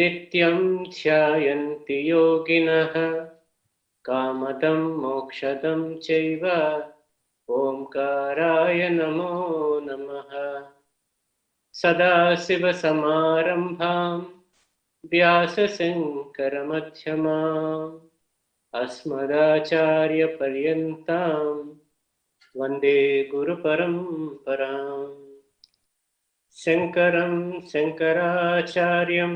నిత్యం ధ్యాయంతి యోగినః కామదం మోక్షదం చైవ ఓంకారాయ నమో నమః. సదాశివసమారంభాం వ్యాసశంకరమధ్యమాం అస్మదాచార్యపర్యంతాం వందే గురుపరంపరాం. శంకరం శంకరాచార్యం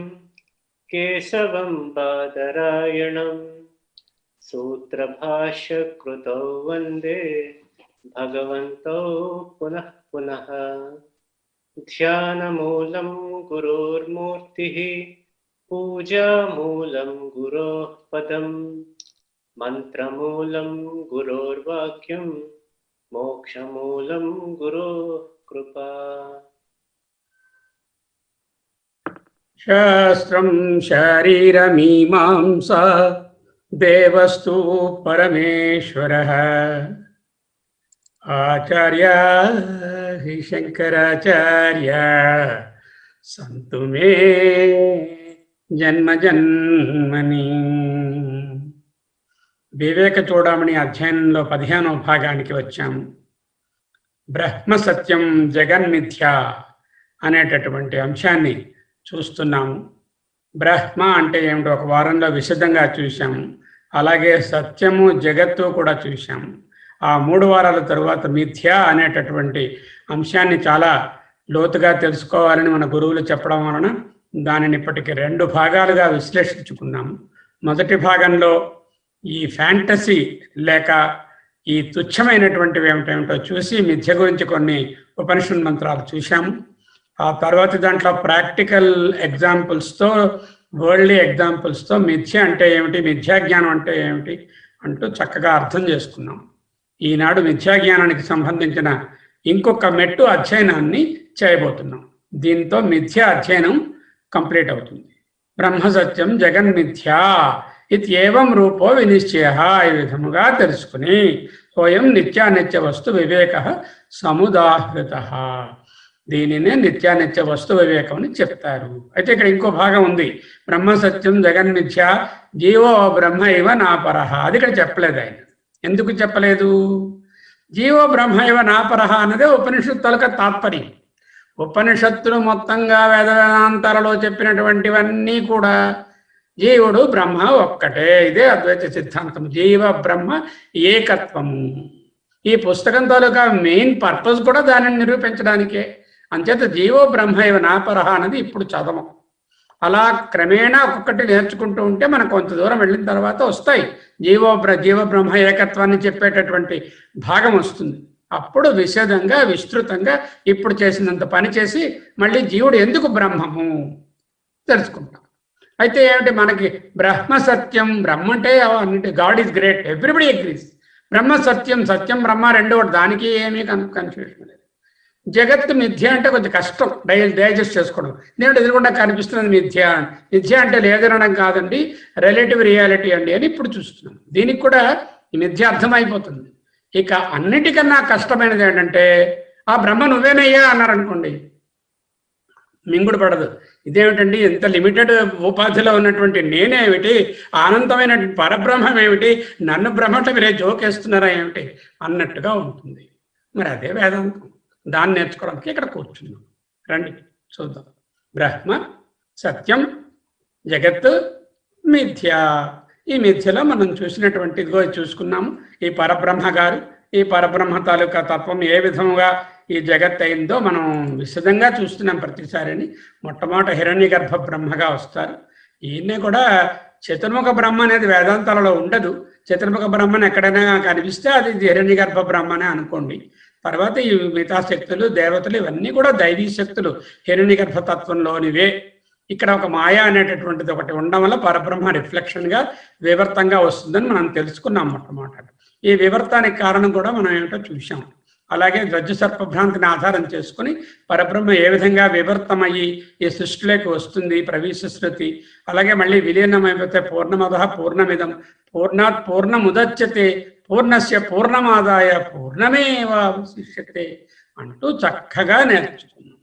కేశవం బాదరాయణం సూత్రభాష్యకృతౌ వందే భగవంతౌ పునః పునః. ధ్యానమూలం గురోర్మూర్తిః పూజామూలం గురోః పదం మంత్రమూలం గురోర్వాక్యం మోక్షమూలం గురోః కృపా. శాస్త్రం శారీరమీమాంసా దేవస్తు పరమేశ్వరః ఆచార్య హి శంకరాచార్య సంతు మే జన్మ జన్మని. వివేక చూడామణి అధ్యయనంలో 15వ భాగానికి వచ్చాము. బ్రహ్మ సత్యం జగన్మిథ్య అనేటటువంటి అంశాన్ని చూస్తున్నాము. బ్రహ్మ అంటే ఏమిటో ఒక వారంలో విశదంగా చూసాము. అలాగే సత్యము జగత్తు కూడా చూసాము. ఆ 3 వారాల తరువాత మిథ్య అనేటటువంటి అంశాన్ని చాలా లోతుగా తెలుసుకోవాలని మన గురువులు చెప్పడం వలన దానిని ఇప్పటికి 2 భాగాలుగా విశ్లేషించుకున్నాము. మొదటి భాగంలో ఈ ఫ్యాంటసీ లేక ఈ తుచ్చమైనటువంటివి ఏమిటేమిటో చూసి మిథ్య గురించి కొన్ని ఉపనిషత్ మంత్రాలు చూశాము. ఆ తర్వాత దాంట్లో ప్రాక్టికల్ ఎగ్జాంపుల్స్తో వరల్డ్లీ ఎగ్జాంపుల్స్తో మిథ్య అంటే ఏమిటి, మిథ్యాజ్ఞానం అంటే ఏమిటి అంటూ చక్కగా అర్థం చేసుకున్నాం. ఈనాడు మిథ్యాజ్ఞానానికి సంబంధించిన ఇంకొక మెట్టు అధ్యయనాన్ని చేయబోతున్నాం. దీంతో మిథ్య అధ్యయనం కంప్లీట్ అవుతుంది. బ్రహ్మసత్యం జగన్మిథ్యా ఇత్యేవం రూపో వినిశ్చయ. ఈ విధముగా తెలుసుకుని స్వయం నిత్యానిత్య వస్తు వివేక సముదాహృత. దీనినే నిత్యానిత్య వస్తు వివేకం అని చెప్తారు. అయితే ఇక్కడ ఇంకో భాగం ఉంది. బ్రహ్మసత్యం జగన్మిథ్య జీవో బ్రహ్మ ఇవ నాపరహ. అది ఇక్కడ చెప్పలేదు ఆయన. ఎందుకు చెప్పలేదు? జీవో బ్రహ్మ ఇవ నాపరహ అన్నదే ఉపనిషత్తులకు తాత్పర్యం. ఉపనిషత్తులు మొత్తంగా వేద వేదాంతాలలో చెప్పినటువంటివన్నీ కూడా జీవుడు బ్రహ్మ ఒక్కటే. ఇదే అద్వైత సిద్ధాంతం. జీవ బ్రహ్మ ఏకత్వము. ఈ పుస్తకం తాలూకా మెయిన్ పర్పస్ కూడా దానిని నిరూపించడానికే. అంచేత జీవో బ్రహ్మ ఇవ నాపరహ అన్నది ఇప్పుడు చదవం. అలా క్రమేణా ఒక్కొక్కటి నేర్చుకుంటూ ఉంటే మనకు కొంత దూరం వెళ్ళిన తర్వాత వస్తాయి జీవ బ్రహ్మ ఏకత్వాన్ని చెప్పేటటువంటి భాగం వస్తుంది. అప్పుడు విశదంగా విస్తృతంగా ఇప్పుడు చేసినంత పని చేసి మళ్ళీ జీవుడు ఎందుకు బ్రహ్మము తెలుసుకుంటాం. అయితే ఏమిటి మనకి బ్రహ్మ సత్యం, బ్రహ్మ అంటే అన్నింటి God is great, everybody agrees. Brahma సత్యం, సత్యం బ్రహ్మ రెండు ఒకటి, దానికి ఏమీ కన్ఫ్యూషన్ లేదు. జగత్తు మిథ్య అంటే కొంచెం కష్టం డైజెస్ట్ చేసుకోవడం. దేవుడు ఎదురుకుండా కనిపిస్తున్నది మిథ్య. మిథ్య అంటే లేదనడం కాదండి, రిలేటివ్ రియాలిటీ అండి అని ఇప్పుడు చూస్తున్నాం. దీనికి కూడా ఈ మిథ్య అర్థమైపోతుంది. ఇక అన్నిటికన్నా కష్టమైనది ఏంటంటే ఆ బ్రహ్మ నువ్వేనయ్యా అన్నారనుకోండి, మింగుడు పడదు. ఇదేమిటండి, ఎంత లిమిటెడ్ ఉపాధిలో ఉన్నటువంటి నేనేమిటి, అనంతమైన పరబ్రహ్మం ఏమిటి, నన్ను బ్రహ్మట మీరే జోకేస్తున్నారా ఏమిటి అన్నట్టుగా ఉంటుంది. మరి అదే వేదాంతం. దాన్ని నేర్చుకోవడానికి ఇక్కడ కూర్చున్నాం. రండి చూద్దాం. బ్రహ్మ సత్యం జగత్ మిథ్య. ఈ మిథ్యలో మనం చూసినటువంటి ఇదిగో చూసుకున్నాము. ఈ పరబ్రహ్మ గారు, ఈ పరబ్రహ్మ తాలూకా తత్వం ఏ విధముగా ఈ జగత్ అయిందో మనం విశదంగా చూస్తున్నాం ప్రతిసారిని. మొట్టమొదట హిరణ్య గర్భ బ్రహ్మగా వస్తారు. ఈయన్నే కూడా చతుర్ముఖ బ్రహ్మ అనేది వేదాంతాలలో ఉండదు. చతుర్ముఖ బ్రహ్మను ఎక్కడైనా కనిపిస్తే అది హిరణ్య గర్భ బ్రహ్మనే అనుకోండి. తర్వాత ఈ మిగతా శక్తులు, దేవతలు ఇవన్నీ కూడా దైవీ శక్తులు హిరణ్య గర్భతత్వంలోనివే. ఇక్కడ ఒక మాయ అనేటటువంటిది ఒకటి ఉండడం వల్ల పరబ్రహ్మ రిఫ్లెక్షన్గా వివర్తంగా వస్తుందని మనం తెలుసుకున్నాం మొట్టమొదట. ఈ వివర్తానికి కారణం కూడా మనం ఏమిటో చూసాం. అలాగే రజ్జు సర్పభ్రాంతిని ఆధారం చేసుకుని పరబ్రహ్మ ఏ విధంగా వివర్తమయ్యి ఈ సృష్టిలోకి వస్తుంది, ప్రవేశ శృతి. అలాగే మళ్ళీ విలీనమైపోతే పూర్ణమదః పూర్ణమిదం పూర్ణాత్ పూర్ణముదచ్యతే పూర్ణస్య పూర్ణమాదాయ పూర్ణమేవావశిష్యతే అంటూ చక్కగా నేర్చుకున్నాం.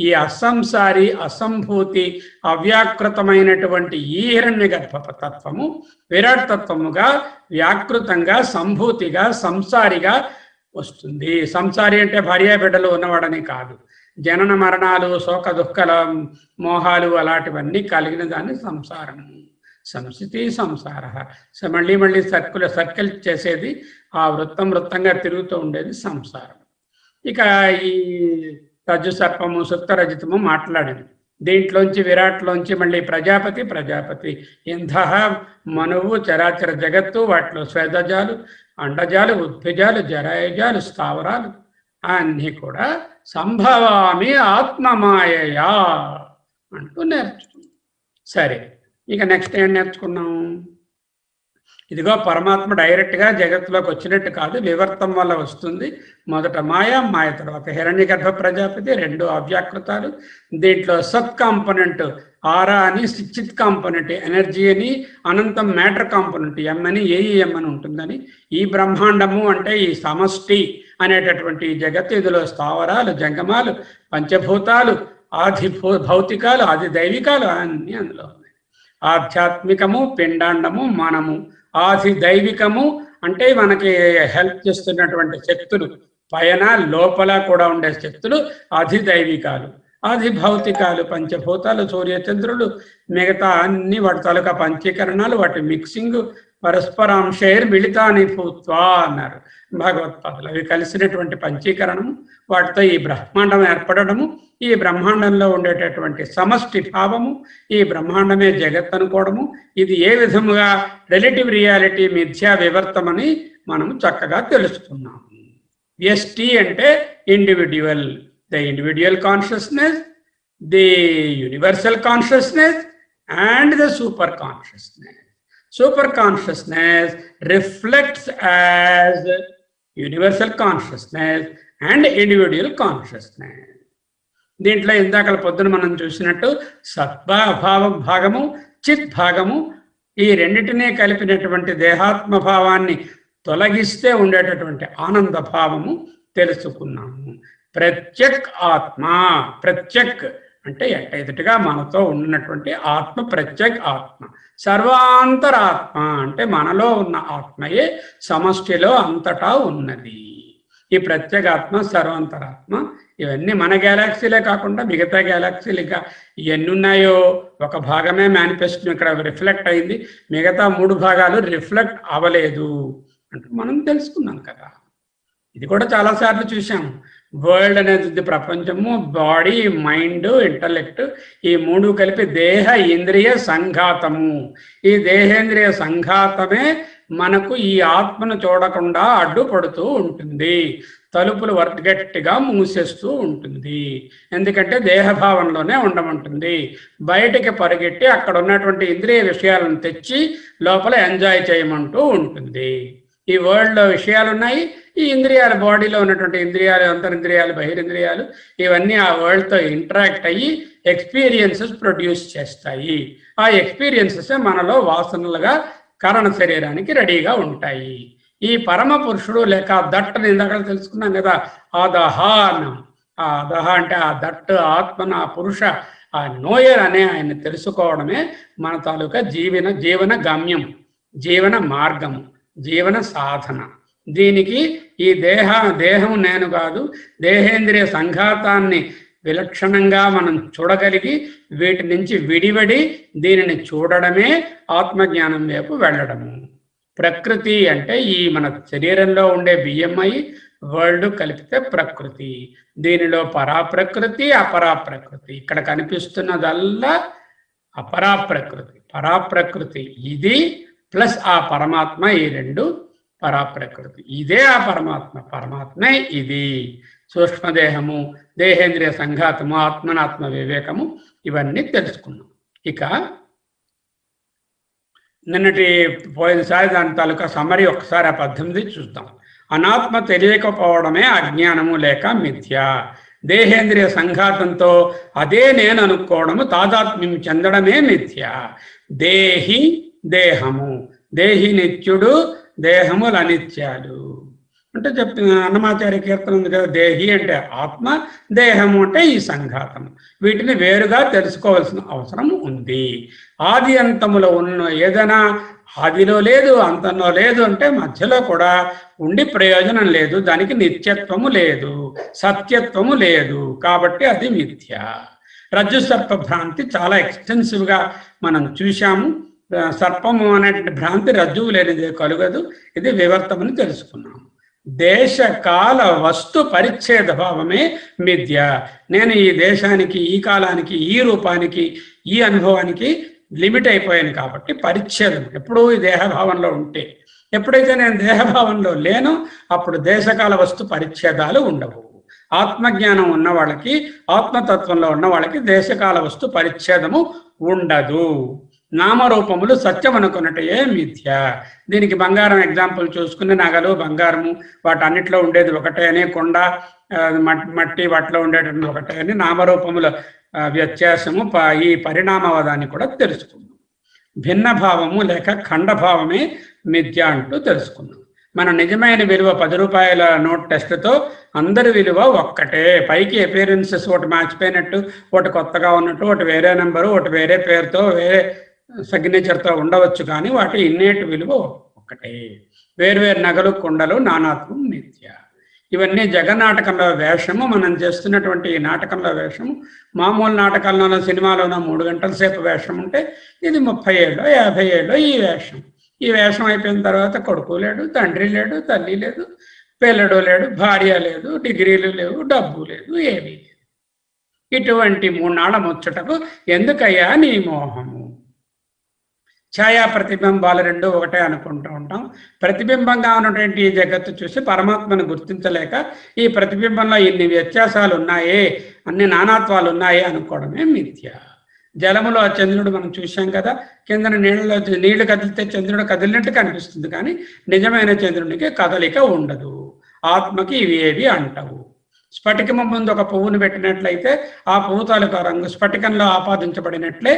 ఈ అసంసారి, అసంభూతి, అవ్యాకృతమైనటువంటి ఈ హిరణ్యగర్భ తత్వము విరాట్ తత్వముగా వ్యాకృతంగా సంభూతిగా సంసారిగా వస్తుంది. సంసారి అంటే భార్య బిడ్డలు ఉన్నవాడని కాదు, జనన మరణాలు, శోక దుఃఖల మోహాలు అలాంటివన్నీ కలిగిన దాన్ని సంసారము. సంస్థితి సంసార. మళ్ళీ మళ్ళీ సర్కిల్ చేసేది, ఆ వృత్తంగా తిరుగుతూ ఉండేది సంసారం. ఇక ఈ రజ్జు సర్పము సుప్తరజితము మాట్లాడింది. దీంట్లోంచి విరాట్లోంచి మళ్ళీ ప్రజాపతి ఇంధ మనువు చరాచర జగత్తు, వాటిలో స్వేదజాలు, అండజాలు, ఉద్భిజాలు, జరాయుజాలు, స్థావరాలు అన్నీ కూడా సంభవామి ఆత్మమాయయా అంటూ నేర్చుకున్నాం. సరే, ఇక నెక్స్ట్ ఏం నేర్చుకున్నాం? ఇదిగో పరమాత్మ డైరెక్ట్గా జగత్తులోకి వచ్చినట్టు కాదు, వివర్తం వల్ల వస్తుంది. మొదట మాయ తర్వాత హిరణ్యగర్భ ప్రజాపతి, రెండు అవ్యాకృతాలు. దీంట్లో సత్ కాంపోనెంట్ ఆరా అని, చిత్ కాంపోనెంట్ ఎనర్జీ అని, అనంతం మ్యాటర్ కాంపోనెంట్ ఎం అని, ఏఈఎం అని ఉంటుందని. ఈ బ్రహ్మాండము అంటే ఈ సమష్టి అనేటటువంటి జగత్తు, ఇందులో స్థావరాలు, జంగమాలు, పంచభూతాలు, ఆది భౌతికాలు, ఆది దైవికాలు అన్నీ అందులో ఉన్నాయి. ఆధ్యాత్మికము, పిండాండము, మనము. ఆది దైవికము అంటే మనకి హెల్ప్ చేస్తున్నటువంటి శక్తులు, పైన లోపల కూడా ఉండే శక్తులు ఆది దైవికాలు. ఆది భౌతికాలు పంచభూతాలు, సూర్యచంద్రులు, మిగతా అన్ని వాటి తాలూకా పంచీకరణాలు, వాటి మిక్సింగ్, పరస్పరాంశైర్ మిళితాని భూత్వా అన్నారు భగవత్పాదులు. అవి కలిసినటువంటి పంచీకరణము, వాటితో ఈ బ్రహ్మాండం ఏర్పడము, ఈ బ్రహ్మాండంలో ఉండేటటువంటి సమష్టి భావము, ఈ బ్రహ్మాండమే జగత్ అనుకోవడము, ఇది ఏ విధముగా రిలేటివ్ రియాలిటీ మిథ్యా వివర్తమని మనము చక్కగా తెలుసుకున్నాము. ఎస్టీ అంటే individual, the individual consciousness, the universal consciousness and the super consciousness. Super consciousness reflects as universal consciousness and individual consciousness. దీంట్లో ఇందాక పొద్దున మనం చూసినట్టు సద్భావం భాగము, చిత్ భాగము, ఈ రెండింటినీ కలిపినటువంటి దేహాత్మ భావాన్ని తొలగిస్తే ఉండేటటువంటి ఆనంద భావము తెలుసుకున్నాము. ప్రత్యక్ ఆత్మ, ప్రత్యక్ అంటే ఎదుటిగా మనతో ఉన్నటువంటి ఆత్మ ప్రత్యేక ఆత్మ. సర్వాంతరాత్మ అంటే మనలో ఉన్న ఆత్మయే సమష్టిలో అంతటా ఉన్నది. ఈ ప్రత్యేగాత్మ, సర్వాంతరాత్మ ఇవన్నీ మన గ్యాలాక్సీలే కాకుండా మిగతా గ్యాలాక్సీలుగా ఎన్ని ఉన్నాయో ఒక భాగమే మేనిఫెస్టో ఇక్కడ రిఫ్లెక్ట్ అయింది, మిగతా 3 భాగాలు రిఫ్లెక్ట్ అవ్వలేదు అంటూ మనం తెలుసుకున్నాం కదా. ఇది కూడా చాలాసార్లు చూసాము. వరల్డ్ అనేది ప్రపంచము, బాడీ, మైండ్, ఇంటలెక్ట్, ఈ 3 కలిపి దేహ ఇంద్రియ సంఘాతము. ఈ దేహేంద్రియ సంఘాతమే మనకు ఈ ఆత్మను చూడకుండా అడ్డుపడుతూ ఉంటుంది, తలుపులు గట్టిగా మూసేస్తూ ఉంటుంది. ఎందుకంటే దేహభావంలోనే ఉండమంటుంది. బయటికి పరిగెట్టి అక్కడ ఉన్నటువంటి ఇంద్రియ విషయాలను తెచ్చి లోపల ఎంజాయ్ చేయమంటూ ఉంటుంది. ఈ వరల్డ్లో విషయాలు ఉన్నాయి, ఈ ఇంద్రియాలు, బాడీలో ఉన్నటువంటి ఇంద్రియాలు, అంతరింద్రియాలు, బహిరింద్రియాలు, ఇవన్నీ ఆ వరల్డ్తో ఇంటరాక్ట్ అయ్యి ఎక్స్పీరియన్సెస్ ప్రొడ్యూస్ చేస్తాయి. ఆ ఎక్స్పీరియన్సెస్ మనలో వాసనలుగా కారణ శరీరానికి రెడీగా ఉంటాయి. ఈ పరమ పురుషుడు లేక దట్టని ఇందాక తెలుసుకున్నాం కదా, ఆదహ అన్నాం. ఆ అదహ అంటే ఆ దట్టు ఆత్మన, ఆ పురుష, ఆ నోయర్ అనే ఆయన తెలుసుకోవడమే మన తాలూకా జీవన గమ్యం, జీవన మార్గము, జీవన సాధన. దీనికి ఈ దేహం నేను కాదు, దేహేంద్రియ సంఘాతాన్ని విలక్షణంగా మనం చూడగలిగి వీటి నుంచి విడివడి దీనిని చూడడమే ఆత్మజ్ఞానం వైపు వెళ్ళడము. ప్రకృతి అంటే ఈ మన శరీరంలో ఉండే బియ్యమై వరల్డ్ కలిపితే ప్రకృతి. దీనిలో పరాప్రకృతి, అపరాప్రకృతి. ఇక్కడ కనిపిస్తున్నదల్లా అపరాప్రకృతి. పరాప్రకృతి ఇది ప్లస్ ఆ పరమాత్మ, ఈ 2 పరాప్రకృతి. ఇదే ఆ పరమాత్మ, పరమాత్మే ఇది. సూక్ష్మదేహము, దేహేంద్రియ సంఘాతము, ఆత్మనాత్మ వివేకము ఇవన్నీ తెలుసుకున్నాం. ఇక నిన్నటి పోయినసారి దాని తాలూకా సమ్మరి ఒకసారి ఆ 18 చూద్దాం. అనాత్మ తెలియకపోవడమే అజ్ఞానము లేక మిథ్య. దేహేంద్రియ సంఘాతంతో అదే నేను అనుకోవడము, తాదాత్మ్యం చెందడమే మిథ్య. దేహి దేహము, దేహి నిత్యుడు, దేహములు అనిత్యాలు. అంటే అన్నమాచార్య కీర్తన ఉంది కదా, దేహి అంటే ఆత్మ, దేహము అంటే ఈ సంఘాతం. వీటిని వేరుగా తెలుసుకోవాల్సిన అవసరం ఉంది. ఆది అంతములో ఉన్న ఏదైనా ఆదిలో లేదు, అంతంలో లేదు అంటే మధ్యలో కూడా ఉండి ప్రయోజనం లేదు. దానికి నిత్యత్వము లేదు, సత్యత్వము లేదు. కాబట్టి అది మిథ్య. రజ్జు సర్ప భ్రాంతి చాలా ఎక్స్టెన్సివ్గా మనం చూశాము. సర్పము అనే భ్రాంతి రజ్జువు లేనిదే కలుగదు. ఇది వివర్తమని తెలుసుకున్నాము. దేశకాల వస్తు పరిచ్ఛేద భావమే మిథ్య. నేను ఈ దేశానికి, ఈ కాలానికి, ఈ రూపానికి, ఈ అనుభవానికి లిమిట్ అయిపోయాను కాబట్టి పరిచ్ఛేదం ఎప్పుడూ ఈ దేహభావంలో ఉంటే. ఎప్పుడైతే నేను దేహభావంలో లేనో అప్పుడు దేశకాల వస్తు పరిచ్ఛేదాలు ఉండవు. ఆత్మజ్ఞానం ఉన్న వాళ్ళకి, ఆత్మతత్వంలో ఉన్న వాళ్ళకి దేశకాల వస్తు పరిచ్ఛేదము ఉండదు. నామరూపములు సత్యం అనుకున్నట్టయే మిథ్య. దీనికి బంగారం ఎగ్జాంపుల్ చూసుకుని నగలు, బంగారము వాటన్నిటిలో ఉండేది ఒకటే అని, కొండ, మట్టి వాటిలో ఉండేటువంటి ఒకటే అని నామరూపముల వ్యత్యాసము ఈ పరిణామవాదాన్ని కూడా తెలుసుకుందాం. భిన్న భావము లేక ఖండభావమే మిథ్య అంటూ తెలుసుకుందాం. మన నిజమైన విలువ 10 రూపాయల నోట్ టెస్ట్తో అందరి విలువ ఒక్కటే. పైకి అపియరెన్సెస్ ఒకటి మార్చిపోయినట్టు, ఒకటి కొత్తగా ఉన్నట్టు, ఒకటి వేరే నెంబరు, ఒకటి వేరే పేరుతో, వేరే సిగ్నేచర్తో ఉండవచ్చు, కానీ వాటి ఇన్నేటి విలువ ఒక్కటే. వేరువేరు నగలు, కుండలు, నానాత్వం మిథ్య. ఇవన్నీ జగన్నాటకంలో వేషము. మనం చేస్తున్నటువంటి ఈ నాటకంలో వేషము. మామూలు నాటకాల్లోనో సినిమాలోనో 3 గంటల సేపు వేషం ఉంటే ఇది 30 ఏళ్ళో 50 ఏళ్ళో ఈ వేషం. ఈ వేషం అయిపోయిన తర్వాత కొడుకు లేడు, తండ్రి లేడు, తల్లి లేదు, పిల్లడు లేడు, భార్య లేదు, డిగ్రీలు లేవు, డబ్బు లేదు, ఏమీ లేదు. ఇటువంటి 3 నాళ్ళ ముచ్చటకు ఎందుకయ్యా నీ మోహము? ఛాయా ప్రతిబింబాలు రెండు ఒకటే అనుకుంటూ ఉంటాం. ప్రతిబింబంగా ఉన్నటువంటి ఈ జగత్తు చూసి పరమాత్మను గుర్తించలేక ఈ ప్రతిబింబంలో ఇన్ని వ్యత్యాసాలు ఉన్నాయే, అన్ని నానాత్వాలు ఉన్నాయే అనుకోవడమే మిథ్య. జలములో చంద్రుడు మనం చూసాం కదా, కింద నీళ్లు కదిలితే చంద్రుడు కదిలినట్టు కనిపిస్తుంది, కానీ నిజమైన చంద్రునికి కదలిక ఉండదు. ఆత్మకి ఇవి ఏవి అంటవు. స్ఫటికము ముందు ఒక పువ్వును పెట్టినట్లయితే ఆ పువ్వు తాలూకా రంగు స్ఫటికంలో ఆపాదించబడినట్లే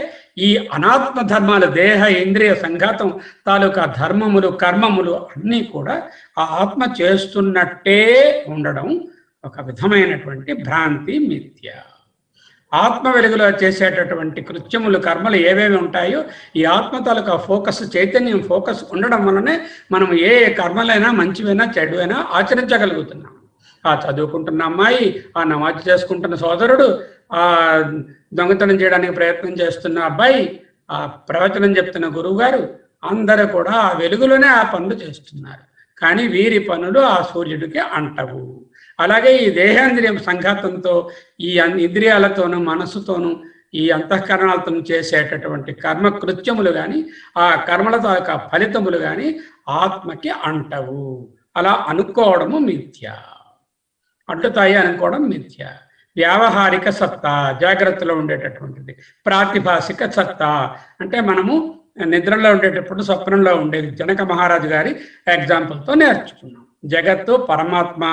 ఈ అనాత్మ ధర్మాలు, దేహ ఇంద్రియ సంఘాతం తాలూకా ధర్మములు, కర్మములు అన్నీ కూడా ఆ ఆత్మ చేస్తున్నట్టే ఉండడం ఒక విధమైనటువంటి భ్రాంతి, మిథ్య. ఆత్మ వెలుగులో చేసేటటువంటి కృత్యములు, కర్మలు ఏవేవి ఉంటాయో ఈ ఆత్మ తాలూకా ఫోకస్, చైతన్యం ఫోకస్ ఉండడం వలనే మనం ఏ కర్మలైనా, మంచివైనా చెడువైనా ఆచరించగలుగుతున్నాం. ఆ చదువుకుంటున్న అమ్మాయి, ఆ నమాజ్ చేసుకుంటున్న సోదరుడు, ఆ దొంగతనం చేయడానికి ప్రయత్నం చేస్తున్న అబ్బాయి, ఆ ప్రవచనం చెప్తున్న గురువు గారు అందరూ కూడా ఆ వెలుగులోనే ఆ పనులు చేస్తున్నారు. కానీ వీరి పనులు ఆ సూర్యుడికి అంటవు. అలాగే ఈ దేహేంద్రియం సంఘాతంతో, ఈ ఇంద్రియాలతోనూ మనస్సుతోనూ ఈ అంతఃకరణాలతో చేసేటటువంటి కర్మ కృత్యములు కానీ, ఆ కర్మల తాలూకా ఫలితములు కానీ ఆత్మకి అంటవు. అలా అనుకోవడము మిథ్య. అడ్డుతాయి అనుకోవడం మిథ్య. వ్యావహారిక సత్తా జాగ్రత్తలో ఉండేటటువంటిది. ప్రాతిభాసిక సత్తా అంటే మనము నిద్రలో ఉండేటప్పుడు, స్వప్నంలో ఉండేది. జనక మహారాజు గారి ఎగ్జాంపుల్తో నేర్చుకున్నాం. జగత్తు పరమాత్మ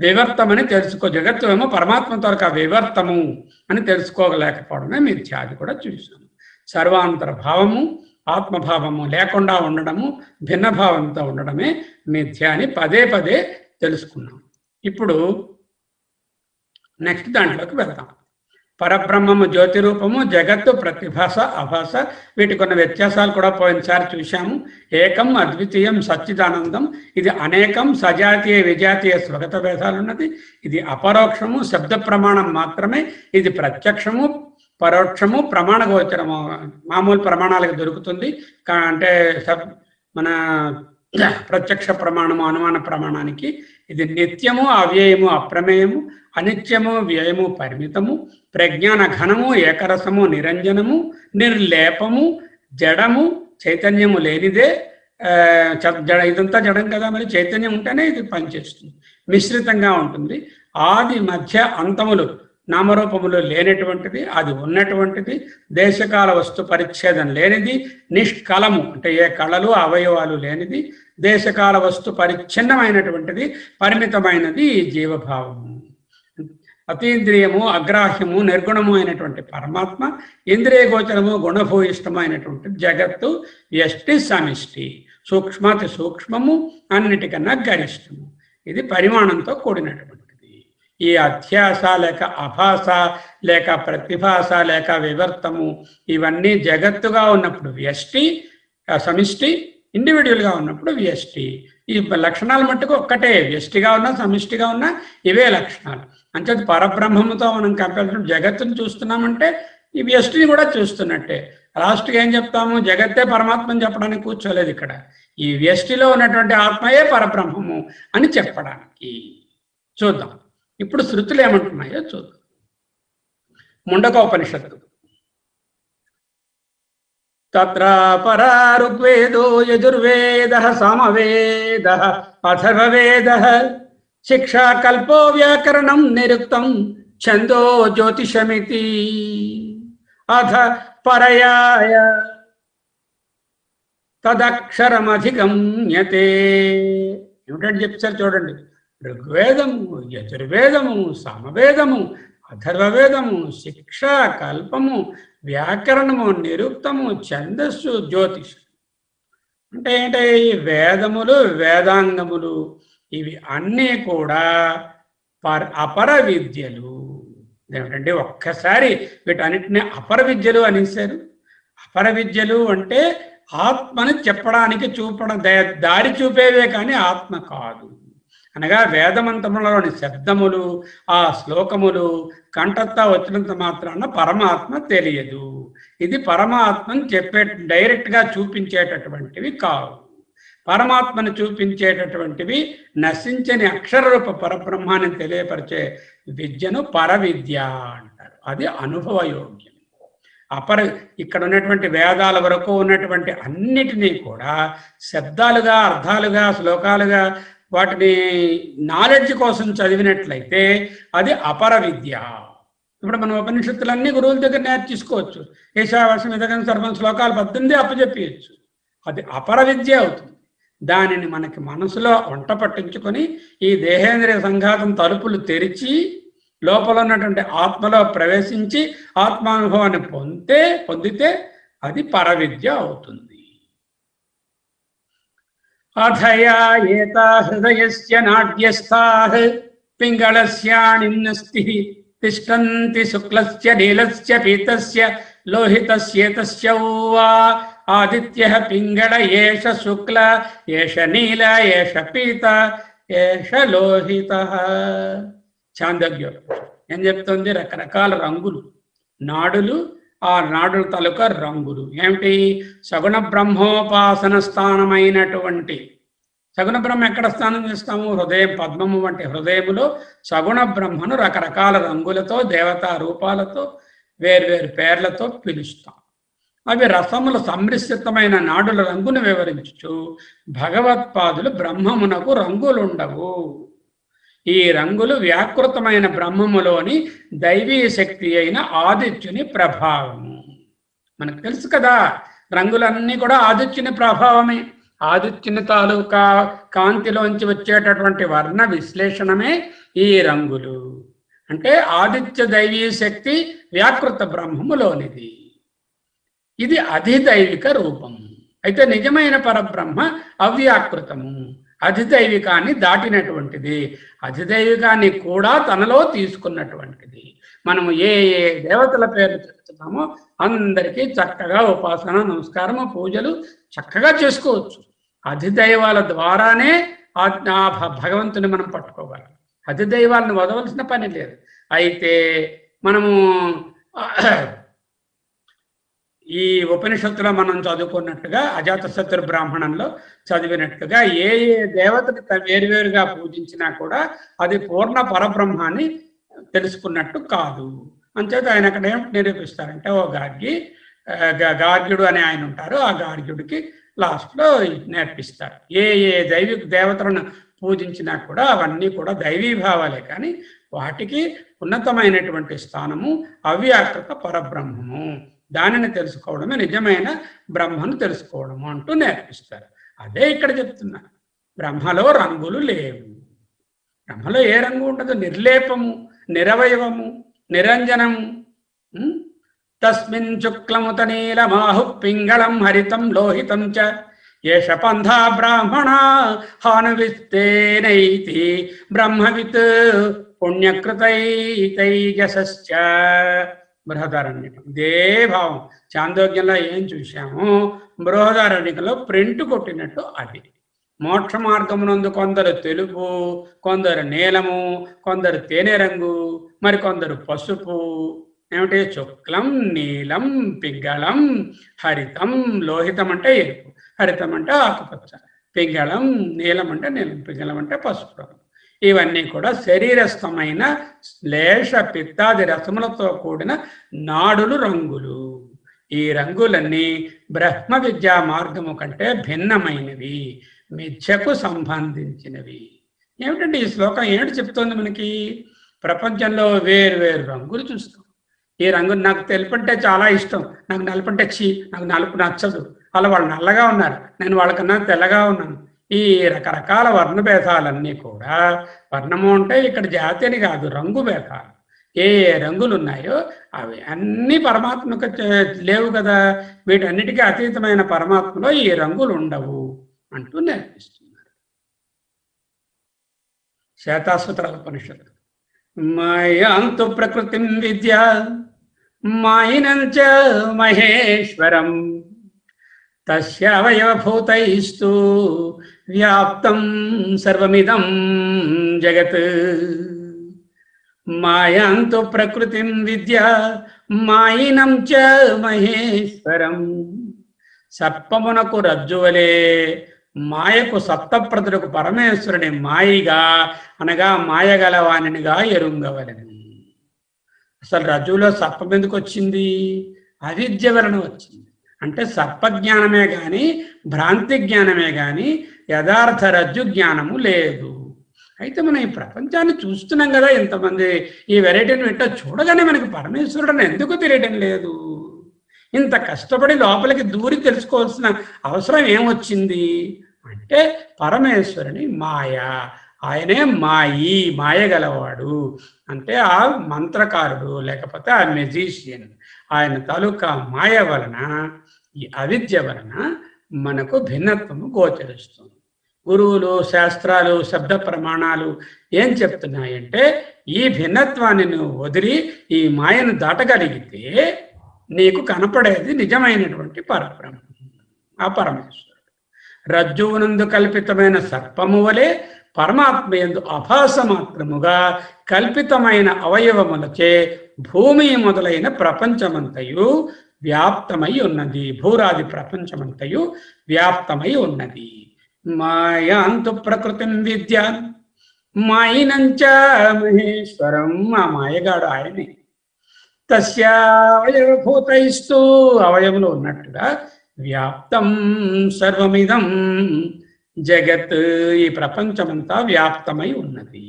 వివర్తమని తెలుసుకో, జగత్తు ఏమో పరమాత్మతో వివర్తము అని తెలుసుకోలేకపోవడమే మిథ్య. అది కూడా చూసాము. సర్వాంతర భావము, ఆత్మభావము లేకుండా ఉండడము, భిన్నభావంతో ఉండడమే మిథ్య అని పదే పదే తెలుసుకున్నాం. ఇప్పుడు నెక్స్ట్ దాంట్లోకి వెళ్దాం. పరబ్రహ్మము జ్యోతి రూపము, జగత్తు ప్రతిభాస, అభాస. వీటి కొన్ని వ్యత్యాసాలు కూడా పోయినసారి చూశాము. ఏకం అద్వితీయం సచ్చిదానందం. ఇది అనేకం సజాతీయ విజాతీయ స్వగత భేదాలు ఉన్నది. ఇది అపరోక్షము, శబ్ద ప్రమాణం మాత్రమే. ఇది ప్రత్యక్షము, పరోక్షము, ప్రమాణ గోచరము. మామూలు ప్రమాణాలకు దొరుకుతుంది. అంటే మన ప్రత్యక్ష ప్రమాణము, అనుమాన ప్రమాణానికి. ఇది నిత్యము, అవ్యయము, అప్రమేయము, అనిత్యము, వ్యయము, పరిమితము, ప్రజ్ఞాన ఘనము, ఏకరసము, నిరంజనము, నిర్లేపము, జడము, చైతన్యము లేనిదే. ఇదంతా జడం కదా, మరి చైతన్యం ఉంటేనే ఇది పనిచేస్తుంది. మిశ్రితంగా ఉంటుంది. ఆది మధ్య అంతములు, నామరూపములు లేనటువంటిది, అది ఉన్నటువంటిది. దేశకాల వస్తు పరిచ్ఛేదం లేనిది. నిష్కలము అంటే ఏ కళలు, అవయవాలు లేనిది. దేశకాల వస్తు పరిచ్ఛిన్నమైనటువంటిది, పరిమితమైనది ఈ జీవభావము. అతీంద్రియము, అగ్రాహ్యము, నిర్గుణము అయినటువంటి పరమాత్మ, ఇంద్రియ గోచరము, గుణభూయిష్టము అయినటువంటి జగత్తు, వ్యష్టి సమిష్టి, సూక్ష్మాతి సూక్ష్మము, అన్నిటికన్నా గరిష్టము. ఇది పరిమాణంతో కూడినటువంటిది. ఈ అధ్యాస లేక అభాస లేక ప్రతిభాస లేక వివర్తము ఇవన్నీ జగత్తుగా ఉన్నప్పుడు వ్యష్టి, సమిష్టి, ఇండివిజువల్గా ఉన్నప్పుడు వ్యష్టి. ఈ లక్షణాలు మట్టుకు ఒక్కటే, వ్యష్టిగా ఉన్నా సమిష్టిగా ఉన్నా ఇవే లక్షణాలు. అంచేది పరబ్రహ్మముతో మనం కంపేర్ జగత్తును చూస్తున్నామంటే ఈ వ్యష్టిని కూడా చూస్తున్నట్టే. లాస్ట్గా ఏం చెప్తాము, జగత్తే పరమాత్మని చెప్పడానికి కూర్చోలేదు ఇక్కడ, ఈ వ్యష్టిలో ఉన్నటువంటి ఆత్మయే పరబ్రహ్మము అని చెప్పడానికి. చూద్దాం ఇప్పుడు శృతులు ఏమంటున్నాయో చూద్దాం. ముండకోపనిషత్తు తత్ర పరా ఋగ్వేదో యజుర్వేదః సామవేదః అథర్వవేదః శిక్షా కల్పో వ్యాకరణం నిరుక్తం ఛందో జ్యోతిషమితి అథ పరయాయ తదక్షరమధిగమ్యతే. ఏమిటంటే చెప్తారు చూడండి, ఋగ్వేదము, యజుర్వేదము, సామవేదము, అథర్వవేదము, శిక్ష, కల్పము, వ్యాకరణము, నిరుక్తము, ఛందస్సు, జ్యోతిషం. అంటే ఏంటి, ఈ వేదములు, వేదాంగములు ఇవి అన్నీ కూడా అపర విద్యలు. ఏమిటంటే ఒక్కసారి వీటన్నిటిని అపర విద్యలు అనేసారు. అపర విద్యలు అంటే ఆత్మని చెప్పడానికి దారి చూపేవే కానీ ఆత్మ కాదు. అనగా వేదమంత్రములలోని శబ్దములు, ఆ శ్లోకములు కంఠత్తా వచ్చినంత మాత్రాన పరమాత్మ తెలియదు. ఇది పరమాత్మని డైరెక్ట్గా చూపించేటటువంటివి కావు. పరమాత్మను చూపించేటటువంటివి నశించని అక్షరరూప పరబ్రహ్మాన్ని తెలియపరిచే విద్యను పరవిద్య అంటారు. అది అనుభవయోగ్యం. ఇక్కడ ఉన్నటువంటి వేదాల వరకు ఉన్నటువంటి అన్నిటినీ కూడా శబ్దాలుగా, అర్థాలుగా, శ్లోకాలుగా వాటిని నాలెడ్జ్ కోసం చదివినట్లయితే అది అపర విద్య. ఇప్పుడు మనం ఉపనిషత్తులన్నీ గురువుల దగ్గర నేర్చుకోవచ్చు. ఈశావాసం ఇదగం సర్వం శ్లోకాలు 18 అప్పచెప్పచ్చు. అది అపర విద్య అవుతుంది. దానిని మనకి మనసులో వంట పట్టించుకొని ఈ దేహేంద్రియ సంఘాతం తలుపులు తెరిచి లోపల ఉన్నటువంటి ఆత్మలో ప్రవేశించి ఆత్మానుభవాన్ని పొందితే అది పరవిద్య అవుతుంది. అథయా ఏతా హృదయస్య నాడ్యస్థాః పింగళస్యానిన్నస్తి తిష్టంతి శుక్లస్య నీలస్య పీతస్య లోహితస్యేతస్య వా ఆదిత్యః పింగళ ఏష శుక్ల ఏష నీల ఏష పీత ఏష లోహితః. చాందోగ్యం ఏం చెప్తుంది, రకరకాల రంగులు, నాడులు, ఆ నాడుల తాలూకా రంగులు ఏమిటి, సగుణ బ్రహ్మోపాసన స్థానమైనటువంటి సగుణ బ్రహ్మ ఎక్కడ స్థానం చేస్తాము, హృదయం, పద్మము వంటి హృదయములో సగుణ బ్రహ్మను రకరకాల రంగులతో, దేవతా రూపాలతో, వేర్వేరు పేర్లతో పిలుస్తాం. అవి రసముల సమ్మిశ్రితమైన నాడుల రంగును వివరించు భగవత్పాదులు బ్రహ్మమునకు రంగులుండవు. ఈ రంగులు వ్యాకృతమైన బ్రహ్మములోని దైవీ శక్తి అయిన ఆదిత్యుని ప్రభావము. మనకు తెలుసు కదా, రంగులన్నీ కూడా ఆదిత్యుని ప్రభావమే. ఆదిత్యుని తాలూకా కాంతిలోంచి వచ్చేటటువంటి వర్ణ విశ్లేషణమే ఈ రంగులు. అంటే ఆదిత్య దైవీ శక్తి వ్యాకృత బ్రహ్మములోనిది. ఇది అధిదైవిక రూపము. అయితే నిజమైన పరబ్రహ్మ అవ్యాకృతము, అధిదైవికాన్ని దాటినటువంటిది, అధిదైవికాన్ని కూడా తనలో తీసుకున్నటువంటిది. మనము ఏ ఏ దేవతల పేర్లు చెప్తున్నామో అందరికీ చక్కగా ఉపాసన, నమస్కారము, పూజలు చక్కగా చేసుకోవచ్చు. అధిదైవాల ద్వారానే ఆ భగవంతుని మనం పట్టుకోగలం. అధిదైవాలను వదవలసిన పని లేదు. అయితే మనము ఈ ఉపనిషత్తులో మనం చదువుకున్నట్టుగా అజాతశత్రు బ్రాహ్మణంలో చదివినట్టుగా ఏ ఏ దేవతని వేరువేరుగా పూజించినా కూడా అది పూర్ణ పరబ్రహ్మాన్ని తెలుసుకున్నట్టు కాదు. అంచేత ఆయన అక్కడ ఏం నిరూపిస్తారంటే, ఓ గార్గ్యుడు అని ఆయన ఉంటారు, ఆ గార్గ్యుడికి లాస్ట్లో నేర్పిస్తారు. ఏ ఏ దైవిక దేవతలను పూజించినా కూడా అవన్నీ కూడా దైవీభావాలే, కానీ వాటికి ఉన్నతమైనటువంటి స్థానము అవ్యాకృత పరబ్రహ్మము. దానిని తెలుసుకోవడమే నిజమైన బ్రహ్మను తెలుసుకోవడము అంటూ నేర్పిస్తారు. అదే ఇక్కడ చెప్తున్నారు. బ్రహ్మలో రంగులు లేవు. బ్రహ్మలో ఏ రంగు ఉండదు, నిర్లేపము, నిరవయవము, నిరంజనము. తస్మిన్ శుక్లముత నీలమాహు పింగళం హరితం లోహితం చ ఏష పంథా బ్రాహ్మణ హానువిత్తేనైతి బ్రహ్మవిత్ పుణ్యకృతైతైజసశ్చ. బృహదారణ్యకం ఇదే భావం. చాందోగ్యంలో ఏం చూశాము, బృహదారణ్యకంలో ప్రింట్ కొట్టినట్టు అది. మోక్ష మార్గమునందు కొందరు తెలుపు, కొందరు నీలము, కొందరు తేనె రంగు, మరి కొందరు పసుపు. ఏమిటి? శుక్లం, నీలం, పింగళం, హరితం. లోహితం అంటే ఎరుపు, హరితం అంటే ఆకుపచ్చ, పింగళం నీలం అంటే నీలం, పింగళం అంటే పసుపు రంగు. ఇవన్నీ కూడా శరీరస్థమైన శ్లేష పిత్తాది రసములతో కూడిన నాడులు రంగులు. ఈ రంగులన్నీ బ్రహ్మ విద్యా మార్గము కంటే భిన్నమైనవి, మిథ్యకు సంబంధించినవి. ఏమిటంటే ఈ శ్లోకం ఏమిటి చెప్తోంది మనకి? ప్రపంచంలో వేరు వేరు రంగులు చూస్తాం. ఈ రంగు నాకు తెలుపంటే చాలా ఇష్టం, నాకు నలుపంటే నాకు నలుపు నచ్చదు. అలా వాళ్ళు నల్లగా ఉన్నారు, నేను వాళ్ళకన్నా తెల్లగా ఉన్నాను. ఈ రకరకాల వర్ణ భేదాలన్నీ కూడా, వర్ణము అంటే ఇక్కడ జాతి అని కాదు, రంగు భేదాలు. ఏ రంగులు ఉన్నాయో అవి అన్ని పరమాత్మకు లేవు కదా. వీటన్నిటికీ అతీతమైన పరమాత్మలో ఈ రంగులు ఉండవు అంటూ నేర్పిస్తున్నారు. శ్వేతాశ్వతర ఉపనిషత్తు. మాయాంతు ప్రకృతిం విద్య మాయినంచ మహేశ్వరం తస్యావయవభూతైస్తు వ్యాప్తం సర్వమిదం జగత్. మాయాంతు ప్రకృతిం విద్య మాయినం చ మహేశ్వరం. సర్పమునకు రజ్జువలే మాయకు సప్తప్రతులకు పరమేశ్వరుని మాయిగా అనగా మాయగలవానిగా ఎరుంగవలని. అసలు రజ్జువులో సర్పం ఎందుకు వచ్చింది? అవిద్య వలన వచ్చింది. అంటే సర్పజ్ఞానమే కానీ భ్రాంతి జ్ఞానమే కానీ యథార్థ రజ్జు జ్ఞానము లేదు. అయితే మనం ఈ ప్రపంచాన్ని చూస్తున్నాం కదా, ఇంతమంది ఈ వెరైటీని వింటో చూడగానే మనకి పరమేశ్వరుడు ఎందుకు తెలియడం లేదు? ఇంత కష్టపడి లోపలికి దూరి తెలుసుకోవాల్సిన అవసరం ఏమొచ్చింది అంటే పరమేశ్వరుని మాయ. ఆయనే మాయి, మాయగలవాడు. అంటే ఆ మంత్రకారుడు లేకపోతే ఆ మెజీషియన్. ఆయన తాలూకా మాయ వలన, ఈ అవిద్య వలన మనకు భిన్నత్వము గోచరిస్తుంది. గురువులు, శాస్త్రాలు, శబ్ద ప్రమాణాలు ఏం చెప్తున్నాయంటే ఈ భిన్నత్వాన్ని నువ్వు వదిలి ఈ మాయను దాటగలిగితే నీకు కనపడేది నిజమైనటువంటి పరబ్రహ్మ, ఆ పరమేశ్వరుడు. రజ్జువునందు కల్పితమైన సర్పము వలె పరమాత్మ యందు అభాస మాత్రముగా కల్పితమైన అవయవములచే భూమి మొదలైన ప్రపంచమంతయు వ్యాప్తమై ఉన్నది. భూరాది ప్రపంచమంతయు వ్యాప్తమై ఉన్నది. మాయాంతు ప్రకృతిం విద్య మాయినంచ మహేశ్వరం. ఆ మాయగాడు ఆయనే. తస్యావయవభూతైస్తూ అవయములు ఉన్నట్టుగా వ్యాప్తం సర్వమిదం జగత్. ఈ ప్రపంచమంతా వ్యాప్తమై ఉన్నది.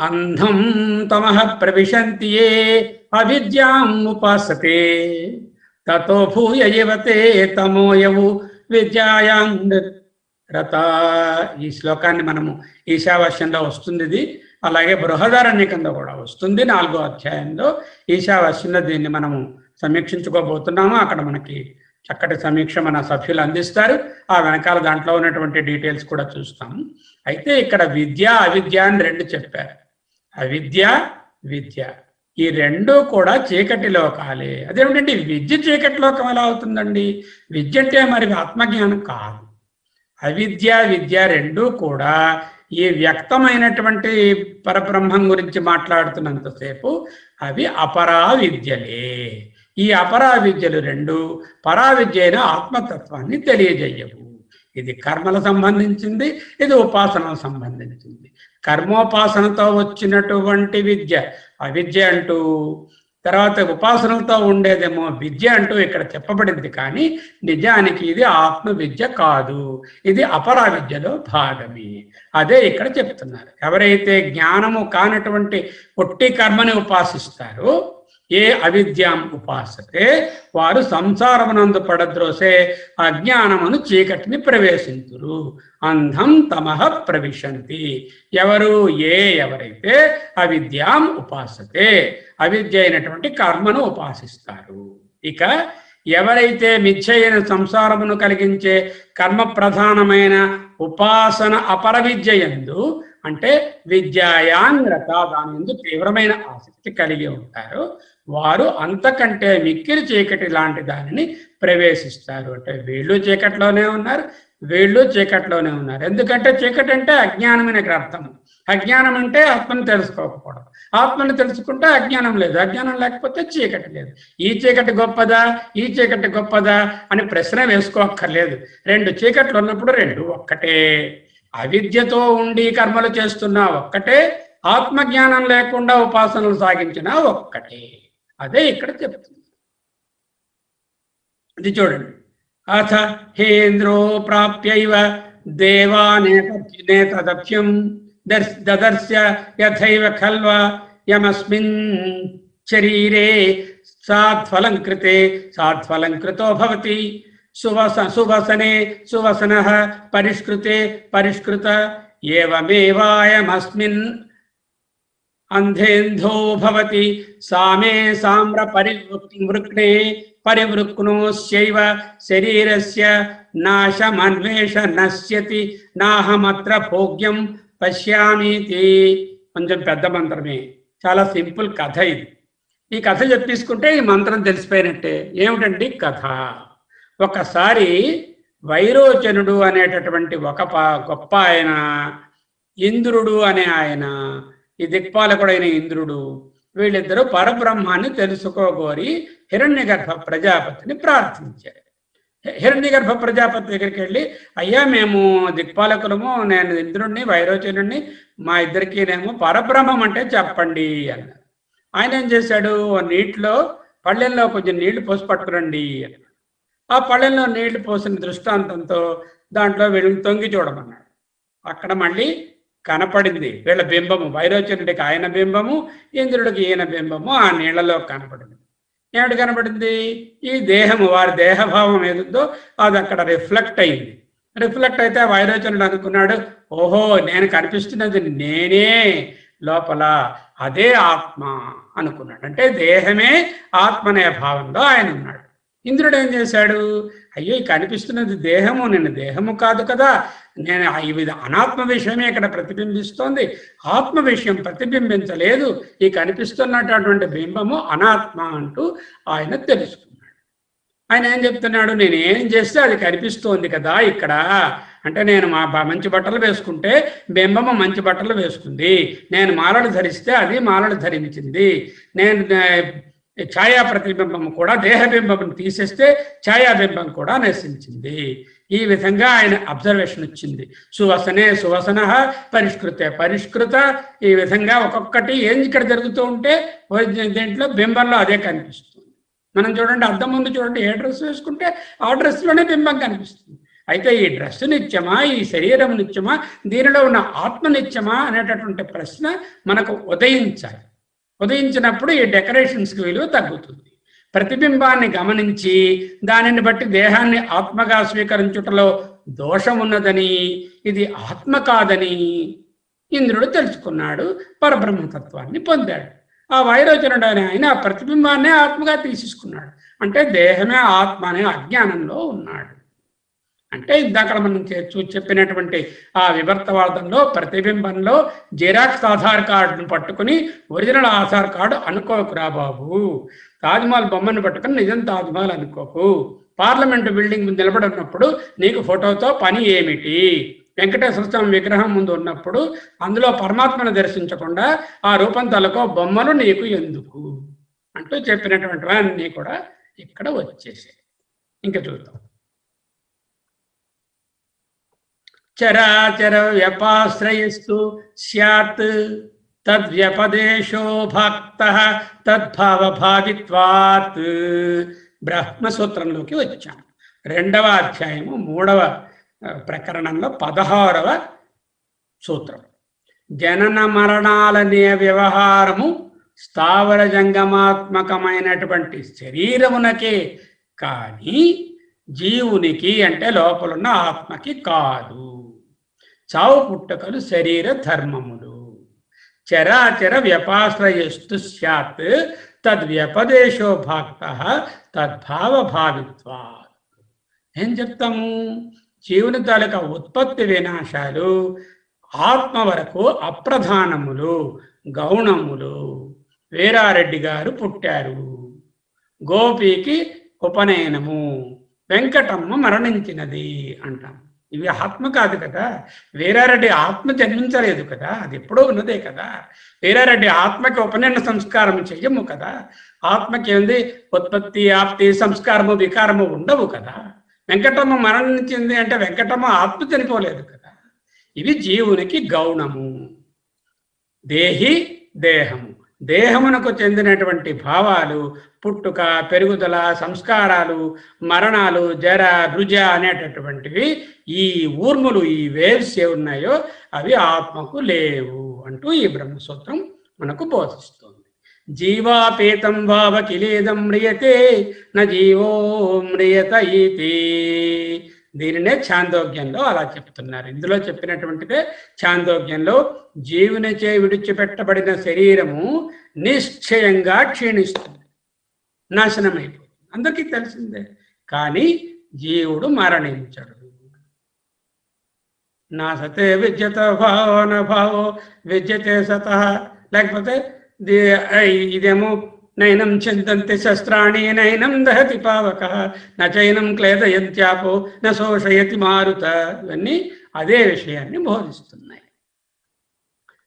అంధం తమః ప్రవిశంతి యే అవిద్యాం ఉపాసతే తతో భూయ ఏవతే తమోయవు విద్యాయాం రత. ఈ శ్లోకాన్ని మనము ఈశావాస్యంలో వస్తుంది ఇది. అలాగే బృహదారణ్యకంలో కూడా వస్తుంది 4వ అధ్యాయంలో. ఈశావాస్యంలో దీన్ని మనము సమీక్షించుకోబోతున్నాము. అక్కడ మనకి చక్కటి సమీక్ష మన సభ్యులు అందిస్తారు. ఆ వెనకాల దాంట్లో ఉన్నటువంటి డీటెయిల్స్ కూడా చూస్తాము. అయితే ఇక్కడ విద్య అవిద్య అని 2 చెప్పారు. అవిద్య, విద్య ఈ 2 కూడా చీకటి లోకాలే. అదేమిటంటే విద్య చీకటి లోకం ఎలా అవుతుందండి? విద్య అంటే మరి ఆత్మజ్ఞానం కాదు. అవిద్య, విద్య 2 కూడా ఈ వ్యక్తమైనటువంటి పరబ్రహ్మం గురించి మాట్లాడుతున్నంతసేపు అవి అపరా విద్యలే. ఈ అపరా విద్యలు 2 పరావిద్య అయిన ఆత్మతత్వాన్ని తెలియజేయవు. ఇది కర్మల సంబంధించింది, ఇది ఉపాసనకు సంబంధించింది. కర్మోపాసనతో వచ్చినటువంటి విద్య అవిద్య అంటూ, తర్వాత ఉపాసనలతో ఉండేదేమో విద్య అంటూ ఇక్కడ చెప్పబడింది. కానీ నిజానికి ఇది ఆత్మ విద్య కాదు, ఇది అపరా విద్యలో భాగమే. అదే ఇక్కడ చెప్తున్నారు. ఎవరైతే జ్ఞానము కానటువంటి పొట్టి కర్మని ఉపాసిస్తారో, ఏ అవిద్యాం ఉపాసతే, వారు సంసారమునందు పడద్రోసే అజ్ఞానమును చీకటిని ప్రవేశించురు. అంధం తమః ప్రవిశంతి. ఎవరైతే అవిద్యాం ఉపాసతే, అవిద్య అయినటువంటి కర్మను ఉపాసిస్తారు. ఇక ఎవరైతే మిథ్యైన సంసారమును కలిగించే కర్మ ప్రధానమైన ఉపాసన అపర విద్యయందు అంటే విద్యాయాన్రత దాని యందు తీవ్రమైన ఆసక్తి కలిగి ఉంటారు, వారు అంతకంటే మిక్కిలి చీకటి లాంటి దానిని ప్రవేశిస్తారు. అంటే వీళ్ళు చీకట్లోనే ఉన్నారు, వీళ్ళు చీకట్లోనే ఉన్నారు. ఎందుకంటే చీకటి అంటే అజ్ఞానమైన అర్థం. అజ్ఞానం అంటే ఆత్మను తెలుసుకోకపోవడం. ఆత్మను తెలుసుకుంటే అజ్ఞానం లేదు, అజ్ఞానం లేకపోతే చీకటి లేదు. ఈ చీకటి గొప్పదా, ఈ చీకటి గొప్పదా అని ప్రశ్న వేసుకోక్కర్లేదు. రెండు చీకట్లు ఉన్నప్పుడు రెండు ఒక్కటే. అవిద్యతో ఉండి కర్మలు చేస్తున్నా ఒక్కటే, ఆత్మజ్ఞానం లేకుండా ఉపాసనలు సాగించినా ఒక్కటే. అదే ఇక్కడ చెప్తుంది. ఇది చూడండి. అథ హేంద్రో ప్రాప్యైవ దేవానేతదభ్యం దదర్శ యథైవ ఖల్వ యమస్మిన్ శరీరే సాత్ఫలం కృతే సాత్ఫలం కృతో భవతి సువసనే సువసనః పరిష్కృతే పరిష్కృత ఏవమేవాయమస్మిన్ అంధేంధో భవతి సామే సామ్ర పరివృక్నే పరివృక్నోస్యైవ శరీరస్య నాశమన్వేష నశ్యతి నాహమత్ర భోగ్యం పశ్యామీతి. కొంచెం పెద్ద మంత్రమే, చాలా సింపుల్ కథ ఇది. ఈ కథ చెప్పేసుకుంటే ఈ మంత్రం తెలిసిపోయినట్టే. ఏమిటండి కథ? ఒకసారి వైరోచనుడు అనేటటువంటి ఒక గొప్ప ఆయన, ఇంద్రుడు అనే ఆయన, ఈ దిక్పాలకుడైన ఇంద్రుడు, వీళ్ళిద్దరూ పరబ్రహ్మాన్ని తెలుసుకోగోరి హిరణ్యగర్భ ప్రజాపతిని ప్రార్థించారు. హిరణ్యగర్భ ప్రజాపతి దగ్గరికి వెళ్ళి, అయ్యా మేము దిక్పాలకులము, నేను ఇంద్రుడిని వైరోచనుడిని, మా ఇద్దరికినేమో పరబ్రహ్మం అంటే చెప్పండి అన్నారు. ఆయన ఏం చేశాడు, నీటిలో పళ్ళెంలో కొంచెం నీళ్లు పోసి పట్టుకురండి అన్నాడు. ఆ పళ్ళెంలో నీళ్లు పోసిన దృష్టాంతంతో దాంట్లో వీళ్ళని తొంగి చూడమన్నాడు. అక్కడ మళ్ళీ కనపడింది వీళ్ళ బింబము. వైరోచనుడికి ఆయన బింబము, ఇంద్రుడికి ఈయన బింబము ఆ నీళ్లలో కనపడింది. ఏమిటి కనపడింది? ఈ దేహము, వారి దేహభావం ఏదుందో అది అక్కడ రిఫ్లెక్ట్ అయింది. రిఫ్లెక్ట్ అయితే వైరోచనుడు అనుకున్నాడు, ఓహో నేను కనిపిస్తున్నది నేనే లోపల, అదే ఆత్మ అనుకున్నాడు. అంటే దేహమే ఆత్మ అనే భావంలో ఆయన ఉన్నాడు. ఇంద్రుడు ఏం చేశాడు, అయ్యో కనిపిస్తున్నది దేహము, నేను దేహము కాదు కదా, నేను ఇది అనాత్మ విషయమే ఇక్కడ ప్రతిబింబిస్తోంది, ఆత్మ విషయం ప్రతిబింబించలేదు, ఈ కనిపిస్తున్నటువంటి బింబము అనాత్మ అంటూ ఆయన తెలుసుకున్నాడు. ఆయన ఏం చెప్తున్నాడు, నేను ఏం చేస్తే అది కనిపిస్తోంది కదా ఇక్కడ. అంటే నేను మంచి బట్టలు వేసుకుంటే బింబము మంచి బట్టలు వేసుకుంది, నేను మాలలు ధరిస్తే అది మాలలు ధరించింది, నేను ఛాయా ప్రతిబింబం కూడా దేహబింబం తీసేస్తే ఛాయాబింబం కూడా నశించింది. ఈ విధంగా ఆయన అబ్జర్వేషన్ వచ్చింది. సువసనే సువసన పరిష్కృతే పరిష్కృత. ఈ విధంగా ఒక్కొక్కటి ఏం ఇక్కడ జరుగుతూ ఉంటే దేంట్లో బింబంలో అదే కనిపిస్తుంది. మనం చూడండి, అద్దం ముందు చూడండి, ఏ డ్రెస్ వేసుకుంటే ఆ డ్రెస్లోనే బింబం కనిపిస్తుంది. అయితే ఈ డ్రెస్ నిత్యమా, ఈ శరీరం నిత్యమా, దీనిలో ఉన్న ఆత్మ నిత్యమా అనేటటువంటి ప్రశ్న మనకు ఉదయించాలి. ఉదయించినప్పుడు ఈ డెకరేషన్స్కి విలువ తగ్గుతుంది. ప్రతిబింబాన్ని గమనించి దానిని బట్టి దేహాన్ని ఆత్మగా స్వీకరించుటలో దోషం ఉన్నదని, ఇది ఆత్మ కాదని ఇంద్రుడు తెలుసుకున్నాడు, పరబ్రహ్మతత్వాన్ని పొందాడు. ఆ వైరోచనుడు అనే ఆయన ఆ ప్రతిబింబాన్నే ఆత్మగా తీసేసుకున్నాడు. అంటే దేహమే ఆత్మ అనే అజ్ఞానంలో ఉన్నాడు. అంటే ఇందాక మనం చెప్పినటువంటి ఆ వివర్తవాదంలో ప్రతిబింబంలో జిరాక్స్ ఆధార్ కార్డును పట్టుకుని ఒరిజినల్ ఆధార్ కార్డు అనుకోకురా బాబు. తాజ్మహల్ బొమ్మను పట్టుకుని నిజం తాజ్మహల్ అనుకోకు. పార్లమెంటు బిల్డింగ్ ముందు నిలబడినప్పుడు నీకు ఫోటోతో పని ఏమిటి? వెంకటేశ్వర స్వామి విగ్రహం ముందు ఉన్నప్పుడు అందులో పరమాత్మను దర్శించకుండా ఆ రూపం తలకో బొమ్మలు నీకు ఎందుకు అంటూ చెప్పినటువంటివన్నీ కూడా ఇక్కడ వచ్చేసాయి. ఇంకా చూద్దాం. చరాచర వ్యపాశ్రయస్తు స్యాత్ తద్వ్యపదేశో భక్తః తద్భావభావిత్వాత్. బ్రహ్మసూత్రంలోకి వచ్చాం. 2వ అధ్యాయము 3వ ప్రకరణంలో 16వ సూత్రం. జనన మరణాలనే వ్యవహారము స్థావర జంగమాత్మకమైనటువంటి శరీరమునకే కానీ జీవునికి అంటే లోపలున్న ఆత్మకి కాదు. చావు పుట్టుకలు శరీర ధర్మములు. చరాచర వ్యపాశ్రయస్తు స్యాత్ తద్వ్యపదేశో భాక్త తద్భావభావిత్వా. ఏం చెప్తాము? జీవుని తాలూకా ఉత్పత్తి వినాశాలు ఆత్మ వరకు అప్రధానములు, గౌణములు. వీరారెడ్డి గారు పుట్టారు, గోపికి ఉపనయనము, వెంకటమ్మ మరణించినది అంటాం. ఇవి ఆత్మ కాదు కదా. వీరారెడ్డి ఆత్మ జన్మించలేదు కదా, అది ఎప్పుడో ఉన్నదే కదా. వీరారెడ్డి ఆత్మకి ఉపనయన సంస్కారం చెయ్యము కదా. ఆత్మకి ఏంది ఉత్పత్తి, ఆప్తి, సంస్కారము, వికారము ఉండవు కదా. వెంకటమ్మ మరణించింది అంటే వెంకటమ్మ ఆత్మ చనిపోలేదు కదా. ఇవి జీవునికి గౌణము. దేహి దేహము, దేహమునకు చెందినటువంటి భావాలు, పుట్టుక, పెరుగుదల, సంస్కారాలు, మరణాలు, జర, రుజ అనేటటువంటివి, ఈ ఊర్ములు, ఈ వేవ్స్ ఏ ఉన్నాయో అవి ఆత్మకు లేవు అంటూ ఈ బ్రహ్మసూత్రం మనకు బోధిస్తుంది. జీవాపేతం భావ కిలేదం మ్రియతే న జీవో మ్రియత ఇతి. దీనినే ఛాందోగ్యంలో అలా చెప్తున్నారు. ఇందులో చెప్పినటువంటిదే ఛాందోగ్యంలో జీవునిచే విడిచిపెట్టబడిన శరీరము నిశ్చయంగా క్షీణిస్తుంది, నాశనమైపోతుంది, అందరికీ తెలిసిందే. కానీ జీవుడు మరణించడు. నా సతే విద్యత భావో న భావో విద్యతే సత. లేకపోతే ఇదేమో నైనం చింతంతి శస్త్రాణి నైనం దహతి పావక నైనం క్లేదయంత్యాపో న శోషయతి మారుత. ఇవన్నీ అదే విషయాన్ని బోధిస్తున్నాయి.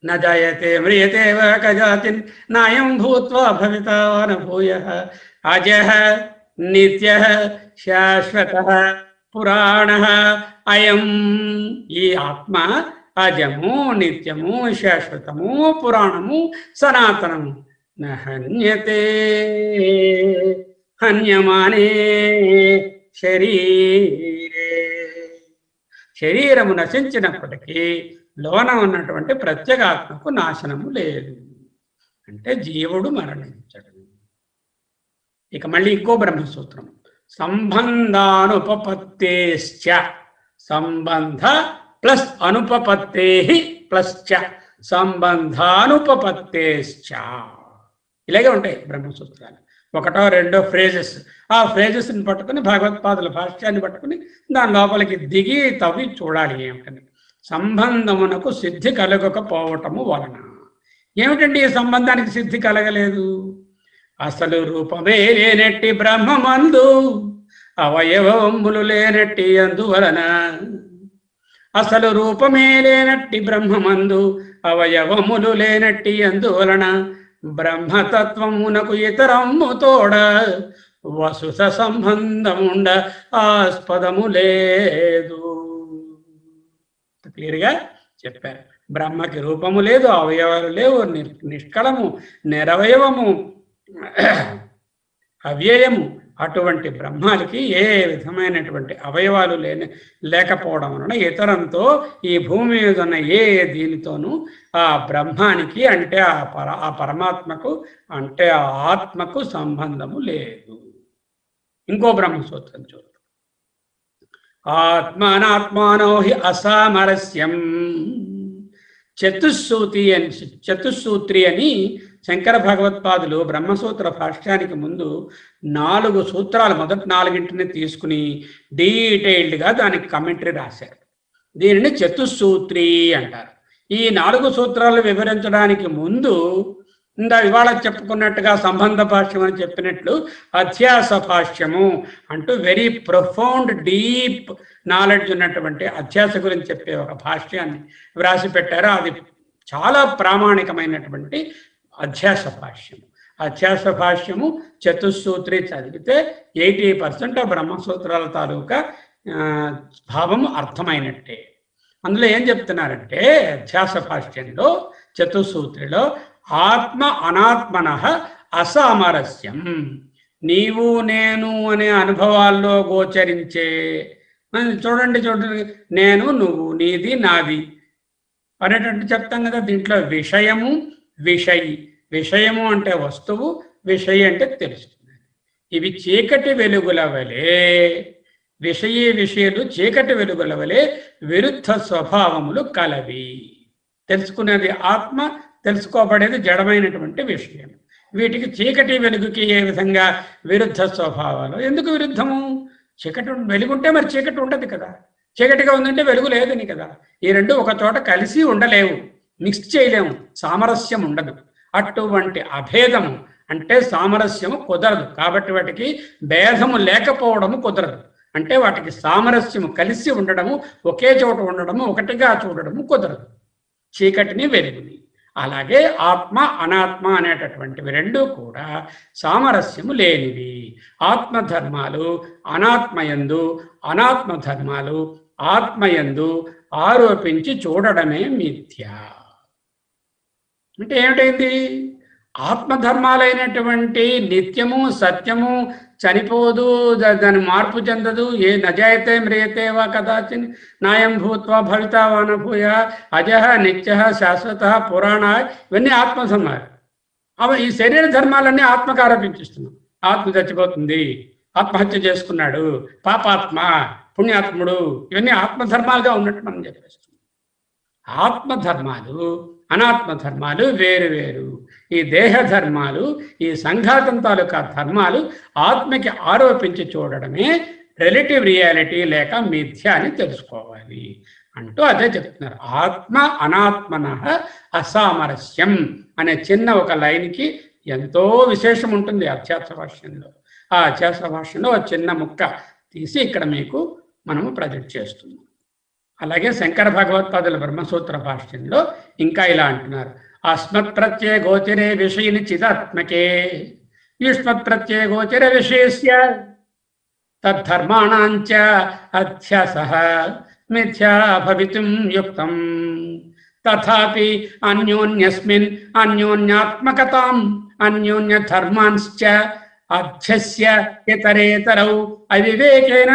న జాయతే మ్రియతే వా కజాచిన్ నాయం భూత్వా భవితా న భూయః అజః నిత్యః శాశ్వతః పురాణః అయం. ఈ ఆత్మ అజము, నిత్యము, శాశ్వతము, పురాణము, సనాతనము. నహన్యతే హన్యమానే శరీరే. శరీరము నశించినప్పటికీ లోన ఉన్నటువంటి ప్రత్యేగాత్మకు నాశనము లేదు. అంటే జీవుడు మరణించడు. ఇక మళ్ళీ ఇంకో బ్రహ్మసూత్రం, సంబంధానుపపత్తేశ్చ. సంబంధ ప్లస్ అనుపపత్తే ప్లస్ చ, సంబంధానుపపత్తేశ్చ. ఇలాగే ఉంటాయి బ్రహ్మసూత్రాలు. ఒకటో రెండో ఫ్రేజెస్, ఆ ఫ్రేజెస్ని పట్టుకుని భగవత్పాదుల భాష్యాన్ని పట్టుకుని దాని లోపలికి దిగి తవ్వి చూడాలి ఏమిటని. సంబంధమునకు సిద్ధి కలగకపోవటము వలన. ఏమిటండి ఈ సంబంధానికి సిద్ధి కలగలేదు? అసలు రూపమే లేనట్టి బ్రహ్మమందు అవయవములు లేనట్టి అందువలన. అసలు రూపమే లేనట్టి బ్రహ్మమందు అవయవములు లేనట్టి అందువలన బ్రహ్మతత్వమునకు ఇతరము తోడ వసుత సంబంధముండ ఆస్పదము లేదు. క్లియర్గా చెప్పారు. బ్రహ్మకి రూపము లేదు, అవయవాలు లేవు, నిష్కళము, నిరవయవము, అవ్యయము. అటువంటి బ్రహ్మానికి ఏ విధమైనటువంటి అవయవాలు లేకపోవడం వలన ఇతరంతో ఈ భూమి మీద ఉన్న ఏ దీనితోనూ ఆ బ్రహ్మానికి అంటే ఆ పరమాత్మకు అంటే ఆ ఆత్మకు సంబంధము లేదు. ఇంకో బ్రహ్మసూత్రం చూద్దాం. ఆత్మానాత్మానో హి అసామరస్యం. చతుస్సూత్రి అని శంకర భగవత్పాదులు బ్రహ్మసూత్ర భాష్యానికి ముందు 4 సూత్రాలు, మొదటి 4 తీసుకుని డీటెయిల్డ్గా దానికి కమెంటరీ రాశారు. దీనిని చతుస్సూత్రి అంటారు. ఈ 4 సూత్రాలు వివరించడానికి ముందు ఇవాళ చెప్పుకున్నట్టుగా సంబంధ భాష్యం అని చెప్పినట్లు అధ్యాస భాష్యము అంటూ వెరీ ప్రొఫౌండ్ డీప్ నాలెడ్జ్ ఉన్నటువంటి అధ్యాస గురించి చెప్పే ఒక భాష్యాన్ని వ్రాసి పెట్టారు. అది చాలా ప్రామాణికమైనటువంటి అధ్యాస భాష్యము. అధ్యాస భాష్యము చతుస్సూత్రి చదివితే 80% బ్రహ్మసూత్రాల తాలూకా భావము అర్థమైనట్టే. అందులో ఏం చెప్తున్నారంటే అధ్యాస భాష్యంలో చతుస్సూత్రిలో ఆత్మ అనాత్మన అసామరస్యం. నీవు నేను అనే అనుభవాల్లో గోచరించే, చూడండి నేను నువ్వు, నీది నాది అనేటట్టు చెప్తాం కదా. దీంట్లో విషయము విషయి, విషయము అంటే వస్తువు, విషయి అంటే తెలుసుకునేది. ఇవి చీకటి వెలుగుల వలె, విషయాలు చీకటి వెలుగుల వలె విరుద్ధ స్వభావములు కలవి. తెలుసుకునేది ఆత్మ, తెలుసుకోబడేది జడమైనటువంటి విషయం. వీటికి చీకటి వెలుగుకి ఏ విధంగా విరుద్ధ స్వభావాలు. ఎందుకు విరుద్ధము? చీకటి వెలుగుంటే మరి చీకటి ఉండదు కదా, చీకటిగా ఉందంటే వెలుగు లేదని కదా. ఈ రెండు ఒక చోట కలిసి ఉండలేవు, మిక్స్ చేయలేము, సామరస్యం ఉండదు. అటువంటి అభేదము అంటే సామరస్యము కుదరదు. కాబట్టి వాటికి భేదము లేకపోవడము కుదరదు. అంటే వాటికి సామరస్యము కలిసి ఉండడము, ఒకే చోట ఉండడము, ఒకటిగా చూడడము కుదరదు, చీకటిని వెలుగుని. అలాగే ఆత్మ అనాత్మ అనేటటువంటివి రెండు కూడా సామరస్యము లేనివి. ఆత్మధర్మాలు అనాత్మయందు, అనాత్మధర్మాలు ఆత్మయందు ఆరోపించి చూడడమే మిథ్య. అంటే ఏమిటైంది? ఆత్మధర్మాలైనటువంటి నిత్యము, సత్యము, చనిపోదు, దాని మార్పు చెందదు. ఏ నజాయతే మ్రియతే వా కదాచిన్ నాయం భూత్వా భవితా వానభూయ అజహ నిత్య శాశ్వత పురాణ, ఇవన్నీ ఆత్మధర్మాలు. అవి ఈ శరీర ధర్మాలన్నీ ఆత్మకు ఆరోపించిస్తున్నాం. ఆత్మ చచ్చిపోతుంది, ఆత్మహత్య చేసుకున్నాడు, పాపాత్మ, పుణ్యాత్ముడు, ఇవన్నీ ఆత్మధర్మాలుగా ఉన్నట్టు మనం చెప్పేస్తున్నాం. ఆత్మధర్మాలు అనాత్మధర్మాలు వేరు వేరు. ఈ దేహ ధర్మాలు, ఈ సంఘాతం తాలూకా ధర్మాలు ఆత్మకి ఆరోపించి చూడడమే రిలేటివ్ రియాలిటీ లేక మిథ్య అని తెలుసుకోవాలి అంటూ అదే చెప్తున్నారు. ఆత్మ అనాత్మన అసామరస్యం అనే చిన్న ఒక లైన్కి ఎంతో విశేషం ఉంటుంది అధ్యాత్మ భాష్యంలో. ఆ అధ్యాత్మ భాష్యంలో ఒక చిన్న ముక్క తీసి ఇక్కడ మీకు మనము ప్రజెంట్ చేస్తున్నాం. అలాగే శంకర భగవత్పాదుల బ్రహ్మసూత్ర భాష్యంలో ఇంకా ఇలా అంటున్నారు. అస్మత్ ప్రత్యయ గోచరే విషయిని చిదాత్మకే యుష్మత్ ప్రత్యయ గోచర విషయస్య తద్ధర్మాణాంచ అధ్యాసః మిథ్యా భవితుం యుక్తం తథాపి అన్యోన్యస్మిన్ అన్యోన్యాత్మకతాం అన్యోన్య ధర్మాంశ్చ అధ్యస్య ఇతరేతరౌ అవివేకేన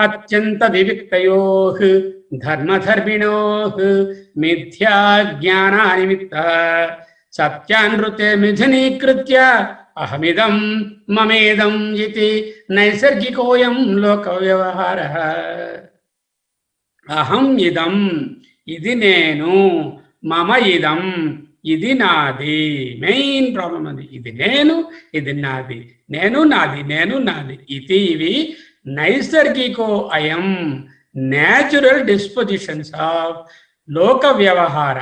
అత్యంత వివిక్తయోః ధర్మధర్మిణోః మిథ్యా జ్ఞానానిమిత్త సత్యానృతే మిథునీకృత్య అహమిదం మమేదం ఇతి నైసర్గికోయం లోక వ్యవహారః. అహం ఇదం, ఇది నేను, మమ ఇదం, ఇది నాది. మెయిన్ ప్రాబ్లం అది. ఇది నేను, ఇది నాది, నేను నాది, నేను నాది, ఇది ఇవి నైసర్గికో అయం న్యాచురల్ డిస్పోజిషన్స్ ఆఫ్ లోక వ్యవహార.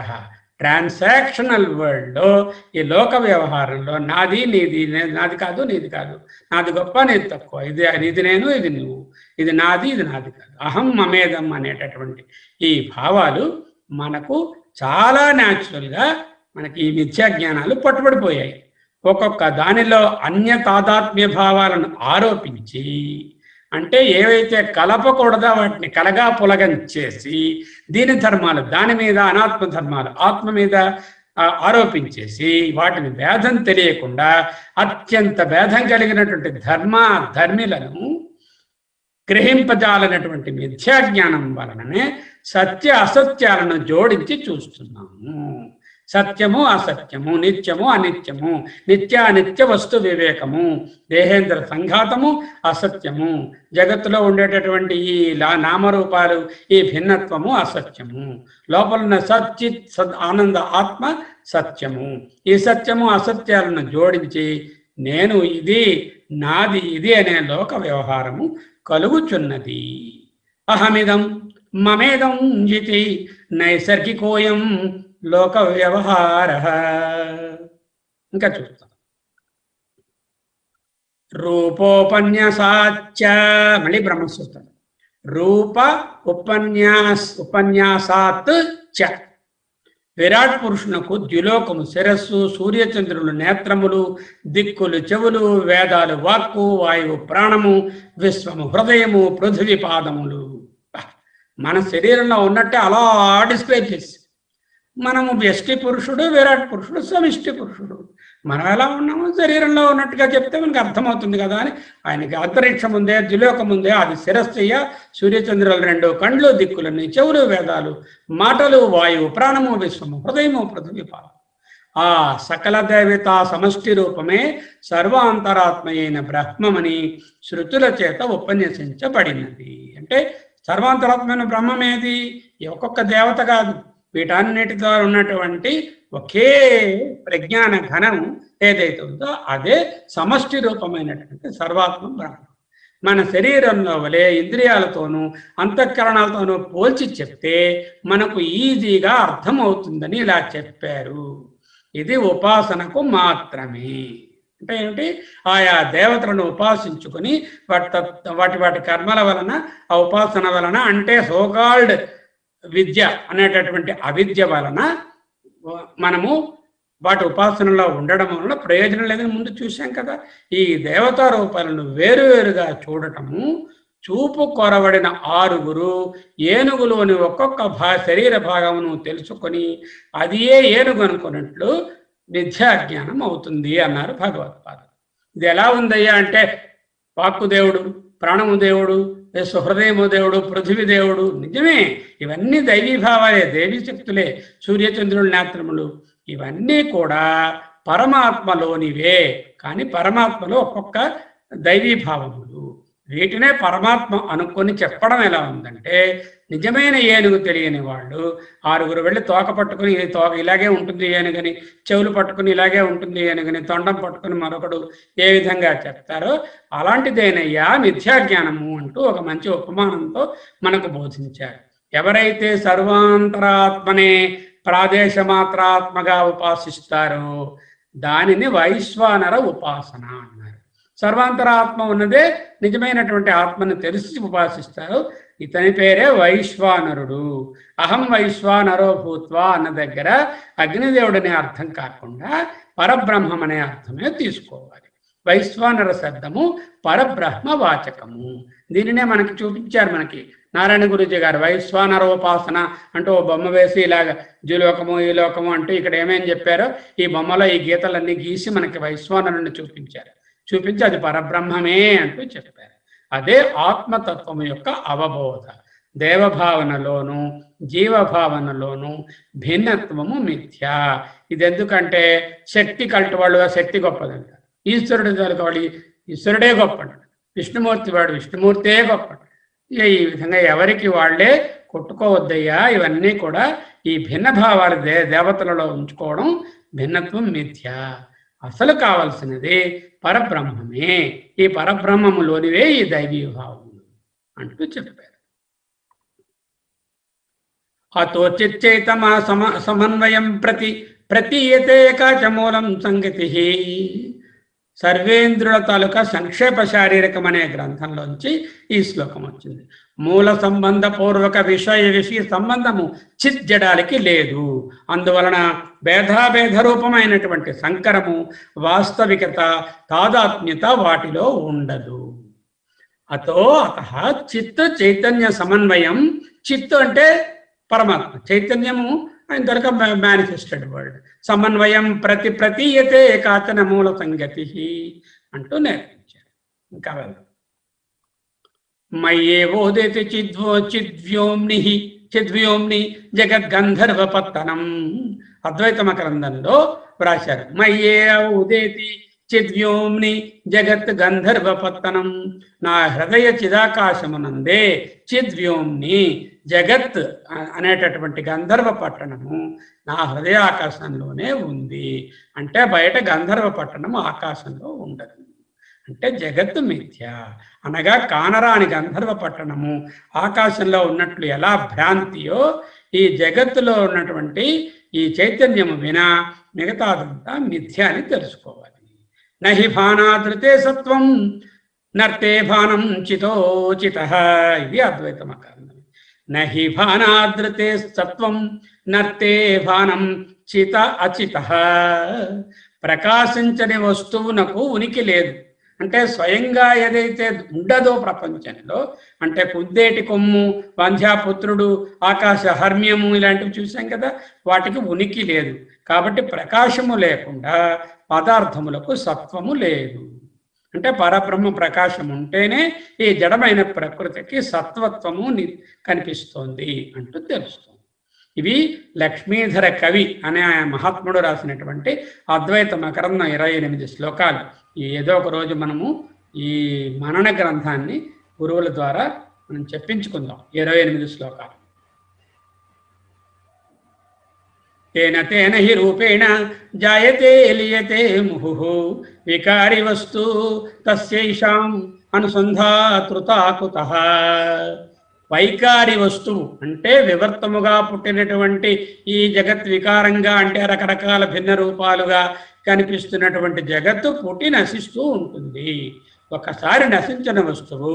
ట్రాన్సాక్షనల్ వరల్డ్లో, ఈ లోక వ్యవహారంలో నాది నీది, నాది కాదు నీది కాదు, నాది గొప్ప నీది తక్కువ, ఇది నేను ఇది నువ్వు, ఇది నాది ఇది నాది కాదు, అహం మమేదం అనేటటువంటి ఈ భావాలు మనకు చాలా న్యాచురల్గా మనకి ఈ మిథ్యా జ్ఞానాలు పట్టుబడిపోయాయి. ఒక్కొక్క దానిలో అన్య తాదాత్మ్య భావాలను ఆరోపించి, అంటే ఏవైతే కలపకూడదో వాటిని కలగా పులగం చేసి, దీని ధర్మాలు దాని మీద, అనాత్మ ధర్మాలు ఆత్మ మీద ఆరోపించేసి, వాటిని భేదం తెలియకుండా అత్యంత భేదం కలిగినటువంటి ధర్మిలను గ్రహింపజాలనటువంటి మిథ్యా జ్ఞానం వలననే సత్య అసత్యాలను జోడించి చూస్తున్నాము. సత్యము అసత్యము, నిత్యము అనిత్యము, నిత్య అనిత్య వస్తు వివేకము, దేహేంద్ర సంఘాతము అసత్యము, జగత్తులో ఉండేటటువంటి ఈ నామరూపాలు, ఈ భిన్నత్వము అసత్యము, లోపలున్న సచ్చిత్ సద్ ఆనంద ఆత్మ సత్యము. ఈ సత్యము అసత్యాలను జోడించి నేను ఇది, నాది ఇది అనే లోక వ్యవహారము కలుగుచున్నది. అహమిదం మమేదం ఇతి నైసర్గికోయం లోక వ్యవహార. ఇంకా చూస్తాం. రూపోపన్యాసాచ్చ, మళ్ళీ బ్రహ్మసూత్రం. రూప ఉపన్యాసాత్ చ, విరాట్ పురుషునకు ద్యులోకము శిరస్సు, సూర్యచంద్రులు నేత్రములు, దిక్కులు చెవులు, వేదాలు వాక్కు, వాయువు ప్రాణము, విశ్వము హృదయము, పృథివీ పాదములు. మన శరీరంలో ఉన్నట్టే అలా డిస్క్రైబ్ చేసి, మనము వ్యష్టి పురుషుడు, విరాట్ పురుషుడు, సమిష్టి పురుషుడు. మనం ఎలా ఉన్నామో శరీరంలో ఉన్నట్టుగా చెప్తే మనకు అర్థమవుతుంది కదా అని. ఆయనకి అంతరిక్షం ఉందే, ద్యులోకం ఉందే, అది శిరస్సయ్య, సూర్యచంద్రులు రెండు కండ్లు, దిక్కులన్నీ చెవులు, వేదాలు, మాటలు, వాయువు ప్రాణము, విశ్వము హృదయము, పృథివీ పాదము. ఆ సకల దేవతా సమష్టి రూపమే సర్వాంతరాత్మ అయిన బ్రహ్మమని శృతుల చేత ఉపన్యసించబడినది. అంటే సర్వాంతరాత్మైన బ్రహ్మమేది? ఒక్కొక్క దేవత కాదు, వీటన్నిటితో ఉన్నటువంటి ఒకే ప్రజ్ఞాన ఘనం ఏదైతే ఉందో అదే సమష్టి రూపమైనటువంటి సర్వాత్మ బ్రహ్మ. మన శరీరంలో వలె ఇంద్రియాలతోనూ అంతఃకరణాలతోనూ పోల్చి చెప్తే మనకు ఈజీగా అర్థమవుతుందని ఇలా చెప్పారు. ఇది ఉపాసనకు మాత్రమే. అంటే ఏమిటి? ఆయా దేవతలను ఉపాసించుకొని వాటి కర్మల వలన, ఆ ఉపాసన వలన, అంటే సోకాల్డ్ విద్య అనేటటువంటి అవిద్య వలన మనము వాటి ఉపాసనలో ఉండడం వలన ప్రయోజనం లేదని ముందు చూశాం కదా. ఈ దేవతా రూపాలను వేరువేరుగా చూడటము, చూపు కొరవడిన 6 ఏనుగులోని ఒక్కొక్క శరీర భాగమును తెలుసుకొని అది ఏనుగు అనుకున్నట్లు మిథ్యాజ్ఞానం అవుతుంది అన్నారు భగవత్పాదులు. ఇది ఎలా ఉందయ్యా అంటే వాక్కు దేవుడు, ప్రాణము దేవుడు, సుహృదయము దేవుడు, పృథివీ దేవుడు, నిజమే. ఇవన్నీ దైవీభావాలే, దేవీ శక్తులే, సూర్యచంద్రుల నేత్రములు, ఇవన్నీ కూడా పరమాత్మలోనివే. కానీ పరమాత్మలో ఒక్కొక్క దైవీభావములు. వీటినే పరమాత్మ అనుకొని చెప్పడం ఎలా ఉందంటే, నిజమైన ఏనుగు తెలియని వాళ్ళు 6 వెళ్ళి తోక పట్టుకుని తోక ఇలాగే ఉంటుంది ఏనుగని, చెవులు పట్టుకుని ఇలాగే ఉంటుంది ఏనుగని, తొండం పట్టుకుని మరొకడు ఏ విధంగా చెప్తారో అలాంటిదేనయ్యా మిథ్యాజ్ఞానము అంటూ ఒక మంచి ఉపమానంతో మనకు బోధించారు. ఎవరైతే సర్వాంతరాత్మనే ప్రాదేశమాత్రాత్మగా ఉపాసిస్తారో దానిని వైశ్వానర ఉపాసన అన్నారు. సర్వాంతరాత్మ ఉన్నదే నిజమైనటువంటి ఆత్మను తెలిసి ఉపాసిస్తారు. ఇతని పేరే వైశ్వానరుడు. అహం వైశ్వానరో భూత్వా అన్న దగ్గర అగ్నిదేవుడనే అర్థం కాకుండా పరబ్రహ్మం అనే అర్థమే తీసుకోవాలి. వైశ్వానర శబ్దము పరబ్రహ్మ వాచకము. దీనినే మనకి చూపించారు. మనకి నారాయణ గురూజీ గారు వైశ్వానరోపాసన అంటూ ఓ బొమ్మ వేసి ఇలాగ ద్యులోకము ఈ లోకము అంటూ ఇక్కడ ఏమేం చెప్పారో ఈ బొమ్మలో ఈ గీతలన్నీ గీసి మనకి వైశ్వానరుని చూపించి అది పరబ్రహ్మమే అంటూ చెప్పారు. అదే ఆత్మతత్వము యొక్క అవబోధ. దేవభావనలోను జీవభావనలోను భిన్నత్వము మిథ్య. ఇది ఎందుకంటే శక్తి కల్టి వాళ్ళు శక్తి గొప్పదంట, ఈశ్వరుడు వాళ్ళు ఈశ్వరుడే గొప్పడు, విష్ణుమూర్తి వాడు విష్ణుమూర్తే గొప్పడు. ఈ విధంగా ఎవరికి వాళ్లే కొట్టుకోవద్దయ్యా. ఇవన్నీ కూడా ఈ భిన్న భావాలు దేవతలలో ఉంచుకోవడం భిన్నత్వం మిథ్య. అసలు కావలసినది పరబ్రహ్మమే. ఈ పరబ్రహ్మములోనివే ఈ దైవీభావములు అంటూ చెప్పారు. అతో చిచ్చైతమా సమన్వయం ప్రతీయతే ఏకాచమూలం సంగతి. సర్వేంద్రుల తాలూకా సంక్షేప శారీరకం అనే గ్రంథంలోంచి ఈ శ్లోకం వచ్చింది. మూల సంబంధ పూర్వక విషయ సంబంధము చిత్ జడాలకి లేదు. అందువలన భేదాభేద రూపమైనటువంటి సంకరము, వాస్తవికత, తాదాత్మ్యత వాటిలో ఉండదు. అతో చిత్ చైతన్య సమన్వయం. చిత్తు అంటే పరమాత్మ, చైతన్యము ఆయన దొరక మేనిఫెస్టెడ్ వరల్డ్. సమన్వయం ప్రతీయతే ఏకాచన మూల సంగతి అంటూ నేర్పించారు. ఇంకా వెళ్దాం. మయ్యేవోదేతి చిద్వ్యోమ్ని జగద్గంధర్వపత్తనం. అద్వైత మకరందంలో వ్రాశారు. మయ్యే ఉదేతి చిద్వ్యోమ్ని జగత్ గంధర్వపత్తనం. నా హృదయ చిదాకాశమునందే చిద్వ్యోమ్ని జగత్ అనేటటువంటి గంధర్వ పట్టణము నా హృదయ ఆకాశంలోనే ఉంది. అంటే బయట గంధర్వ పట్టణము ఆకాశంలో ఉండదు. అంటే జగత్తు మిథ్య అనగా కానరాని గంధర్వ పట్టణము ఆకాశంలో ఉన్నట్లు ఎలా భ్రాంతియో ఈ జగత్తులో ఉన్నటువంటి ఈ చైతన్యము వినా మిగతాదంతా మిథ్య అని తెలుసుకోవాలి. నహి భానాదృతే సత్వం నర్తే భానం చితోచిత. ఇది అద్వైత మకరందం. నహి భానాదృతే సత్వం నర్తే భానం చిత అచిత. ప్రకాశించని వస్తువునకు ఉనికి లేదు. అంటే స్వయంగా ఏదైతే ఉండదో ప్రపంచంలో, అంటే కుద్దేటి కొమ్ము, వంధ్యాపుత్రుడు, ఆకాశ హర్మ్యము ఇలాంటివి చూసాం కదా, వాటికి ఉనికి లేదు. కాబట్టి ప్రకాశము లేకుండా పదార్థములకు సత్వము లేదు. అంటే పరబ్రహ్మ ప్రకాశం ఉంటేనే ఈ జడమైన ప్రకృతికి సత్వత్వము కనిపిస్తోంది అంటూ తెలుస్తుంది. ఇవి లక్ష్మీధర కవి అనే మహాత్ముడు రాసినటువంటి అద్వైత మకరందం 28 శ్లోకాలు. ఏదో ఒక రోజు మనము ఈ మనన గ్రంథాన్ని గురువుల ద్వారా మనం చెప్పించుకుందాం. 28 శ్లోకాలు. తేన తేన హి రూపేణ జాయతే లీయతే ముహుః వికారి వస్తు తస్యైషాం అనుసంధాతృతా కుతః. వైకారి వస్తువు అంటే వివర్తముగా పుట్టినటువంటి ఈ జగత్ వికారంగా అంటే రకరకాల భిన్న రూపాలుగా కనిపిస్తున్నటువంటి జగత్తు పుట్టి నశిస్తూ ఉంటుంది. ఒకసారి నశించిన వస్తువు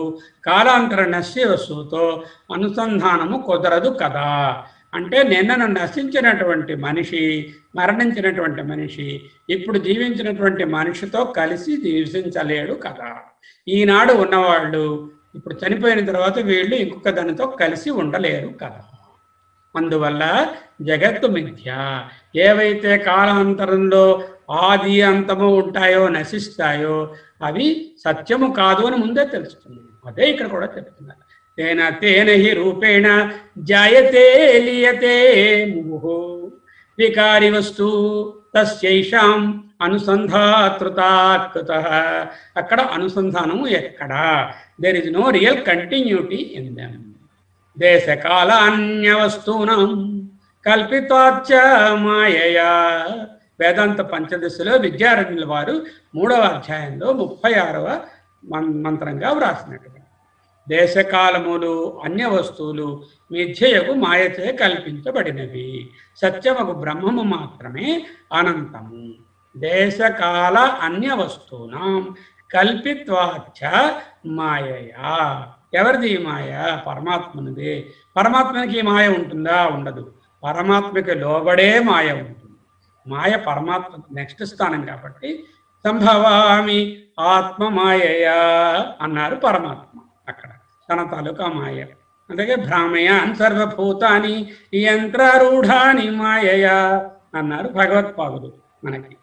కాలాంతర నశ్య వస్తువుతో అనుసంధానము కుదరదు కదా. అంటే నిన్నను నశించినటువంటి మనిషి, మరణించినటువంటి మనిషి ఇప్పుడు జీవించినటువంటి మనిషితో కలిసి జీవించలేడు కదా. ఈనాడు ఉన్నవాళ్ళు ఇప్పుడు చనిపోయిన తర్వాత వీళ్ళు ఇంకొక దానితో కలిసి ఉండలేరు కదా. అందువల్ల జగత్తు మిథ్య. ఏవైతే కాలాంతరంలో ఆది అంతము ఉంటాయో, నశిస్తాయో అవి సత్యము కాదు అని ముందే తెలుస్తుంది. అదే ఇక్కడ కూడా చెప్తున్నారు. తేన తేన హి రూపేణ జాయతే లీయతే ముహుః వికారి వస్తు తస్యైషాం అనుసంధాతృతా కుతః. అక్కడ అనుసంధానము ఎక్కడ? There is no real continuity in them. దేశకాలాన్య వస్తూనాం కల్పితాచ్చ మాయయా. వేదాంత పంచదశలో విద్యారణ్యుల వారు 3వ అధ్యాయంలో 36వ మంత్రంగా వ్రాసినట్టుగా దేశకాలములు అన్య వస్తువులు మిథ్యయగు మాయచే కల్పించబడినవి, సత్యమగు బ్రహ్మము మాత్రమే అనంతము. దేశకాల అన్య వస్తువునాం కల్పిత్వాచ్చ మాయయా. ఎవరిది మాయ? పరమాత్మనిదే. పరమాత్మకి మాయ ఉంటుందా? ఉండదు. పరమాత్మకి లోబడే మాయ ఉంటుంది. మాయ పరమాత్మ నెక్స్ట్ స్థానం కాబట్టి సంభవామి ఆత్మ మాయయా అన్నారు పరమాత్మ. అక్కడ తన తాలూకా మాయ. అలాగే భ్రామయాన్ సర్వభూతాని యంత్రారూఢాని మాయయా అన్నారు భగవత్పాదులు మనకి.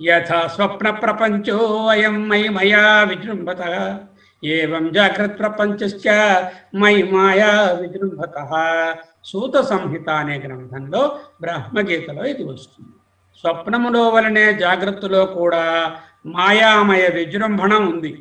యథా స్వప్న ప్రపంచో అయం మయి మయా విజృంభత ఏవం జాగ్రత్త ప్రపంచశ్చ మయి మాయా విజృంభత. సూత సంహిత అనే గ్రంథంలో బ్రహ్మగీతలో ఇది వస్తుంది. స్వప్నములో వలనే జాగ్రత్తలో కూడా మాయామయ విజృంభణ ఉంది.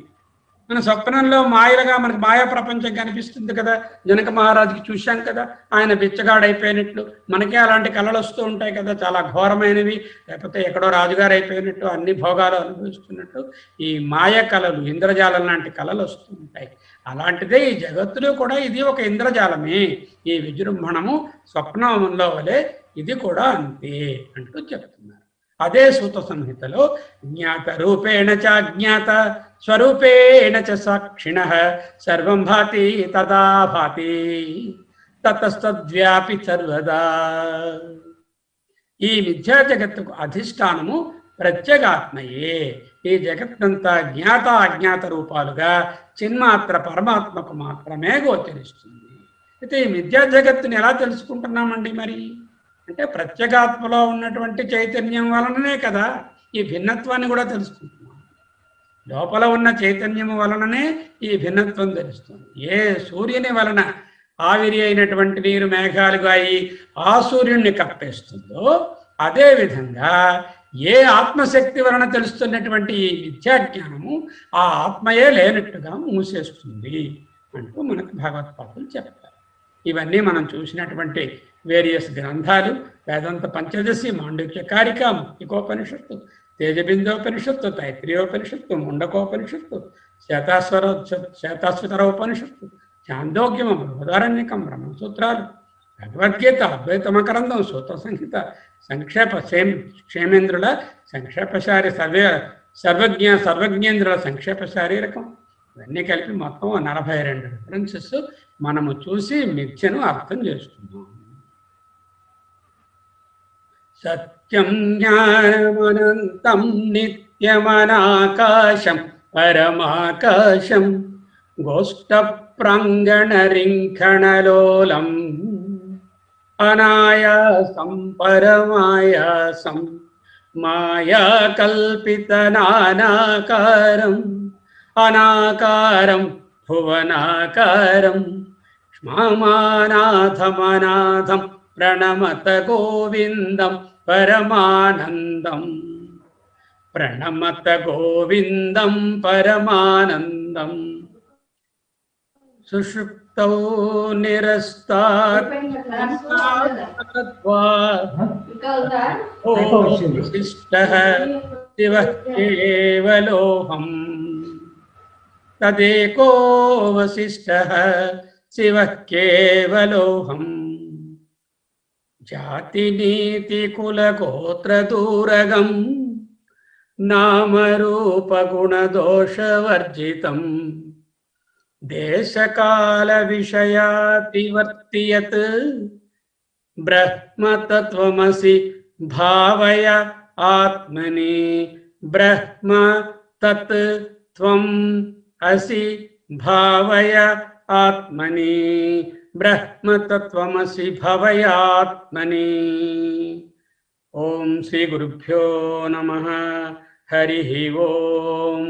మన స్వప్నంలో మాయలుగా మనకు మాయా ప్రపంచం కనిపిస్తుంది కదా. జనక మహారాజుకి చూశాం కదా, ఆయన బిచ్చగాడైపోయినట్లు. మనకే అలాంటి కళలు వస్తూ ఉంటాయి కదా, చాలా ఘోరమైనవి. లేకపోతే ఎక్కడో రాజుగారు అయిపోయినట్టు, అన్ని భోగాలు అనుభవిస్తున్నట్టు ఈ మాయ కళలు, ఇంద్రజాలం లాంటి కళలు వస్తూ ఉంటాయి. అలాంటిదే ఈ జగత్తులో కూడా ఇది ఒక ఇంద్రజాలమే. ఈ విజృంభణము స్వప్నంలో వలె ఇది కూడా అంతే అంటూ చెప్తున్నారు. అదే సూత సంహితలో జ్ఞాత రూపేణ చ జ్ఞాత స్వరూపేణ చ సాక్షిణః సర్వం భాతి తదా భాతి తతస్తద్వ్యాపి సర్వదా. ఈ మిథ్యా జగత్తుకు అధిష్టానము ప్రత్యేగాత్మయే. ఈ జగత్తంతా జ్ఞాత అజ్ఞాత రూపాలుగా చిన్మాత్ర పరమాత్మకు మాత్రమే గోచరిస్తుంది. అయితే ఈ మిథ్యా జగత్తుని ఎలా తెలుసుకుంటున్నామండి మరి అంటే ప్రత్యేగాత్మలో ఉన్నటువంటి చైతన్యం వలననే కదా ఈ భిన్నత్వాన్ని కూడా తెలుసుకుంటున్నాం. లోపల ఉన్న చైతన్యము వలననే ఈ భిన్నత్వం తెలుస్తుంది. ఏ సూర్యుని వలన ఆవిరి అయినటువంటి నీరు మేఘాలుగా అయి ఆ సూర్యుడిని కప్పేస్తుందో అదేవిధంగా ఏ ఆత్మశక్తి వలన తెలుస్తున్నటువంటి ఈ విద్యాజ్ఞానము ఆ ఆత్మయే లేనట్టుగా మూసేస్తుంది అంటూ మనకు భగవత్పాదులు చెప్తారు. ఇవన్నీ మనం చూసినటువంటి వేరియస్ గ్రంథాలు వేదాంత పంచదశి, మాండూక్య కారిక, ముక్తికోపనిషత్తు, తేజబిందోపనిషత్తు, తైత్రీయోపనిషత్తు, ముండకోపనిషత్తు, శ్వేతాశ్వతరోపనిషత్తు, చాందోగ్యము, బృహదారణ్యకం, బ్రహ్మసూత్రాలు, భగవద్గీత, అద్వైతమకరందం, సూత్ర సంహిత, సంక్షేప క్షేమేంద్రుల సంక్షేపశారి సర్వజ్ఞేంద్రుల సంక్షేప శారీరకం, ఇవన్నీ కలిపి మొత్తం 42 రిఫరెన్సెస్ మనము చూసి మిథ్యను అర్థం చేసుకున్నాం. సత్యం జ్ఞానమనంతం నిత్యమనాకాశం పరమాకాశం గోష్ఠ ప్రాంగణరింఖణలోలం అనాయాసం పరమాయాసం మాయా కల్పితనానాకారం అనాకారం భువనాకారం శ్మామానాథమనాథం ప్రణమత గోవిందం పరమానందం ప్రణమత గోవిందం పరమానందం. సుషుప్తౌ నిరస్తాత్ వశిష్ఠః శివః కేవలోహం తదేకో వశిష్ఠః శివః కేవలోహం జాతి నీతి కుల గోత్ర దూరగం నామరూప గుణ దోషవర్జితం దేశకాల విషయాతివర్తియత్ బ్రహ్మతత్వమసి భావయ ఆత్మని బ్రహ్మ తత్ త్వం అసి భావయ ఆత్మని బ్రహ్మతత్వమసి భవయాత్మని. ఓం శ్రీ గురుభ్యో నమః. హరి ఓం.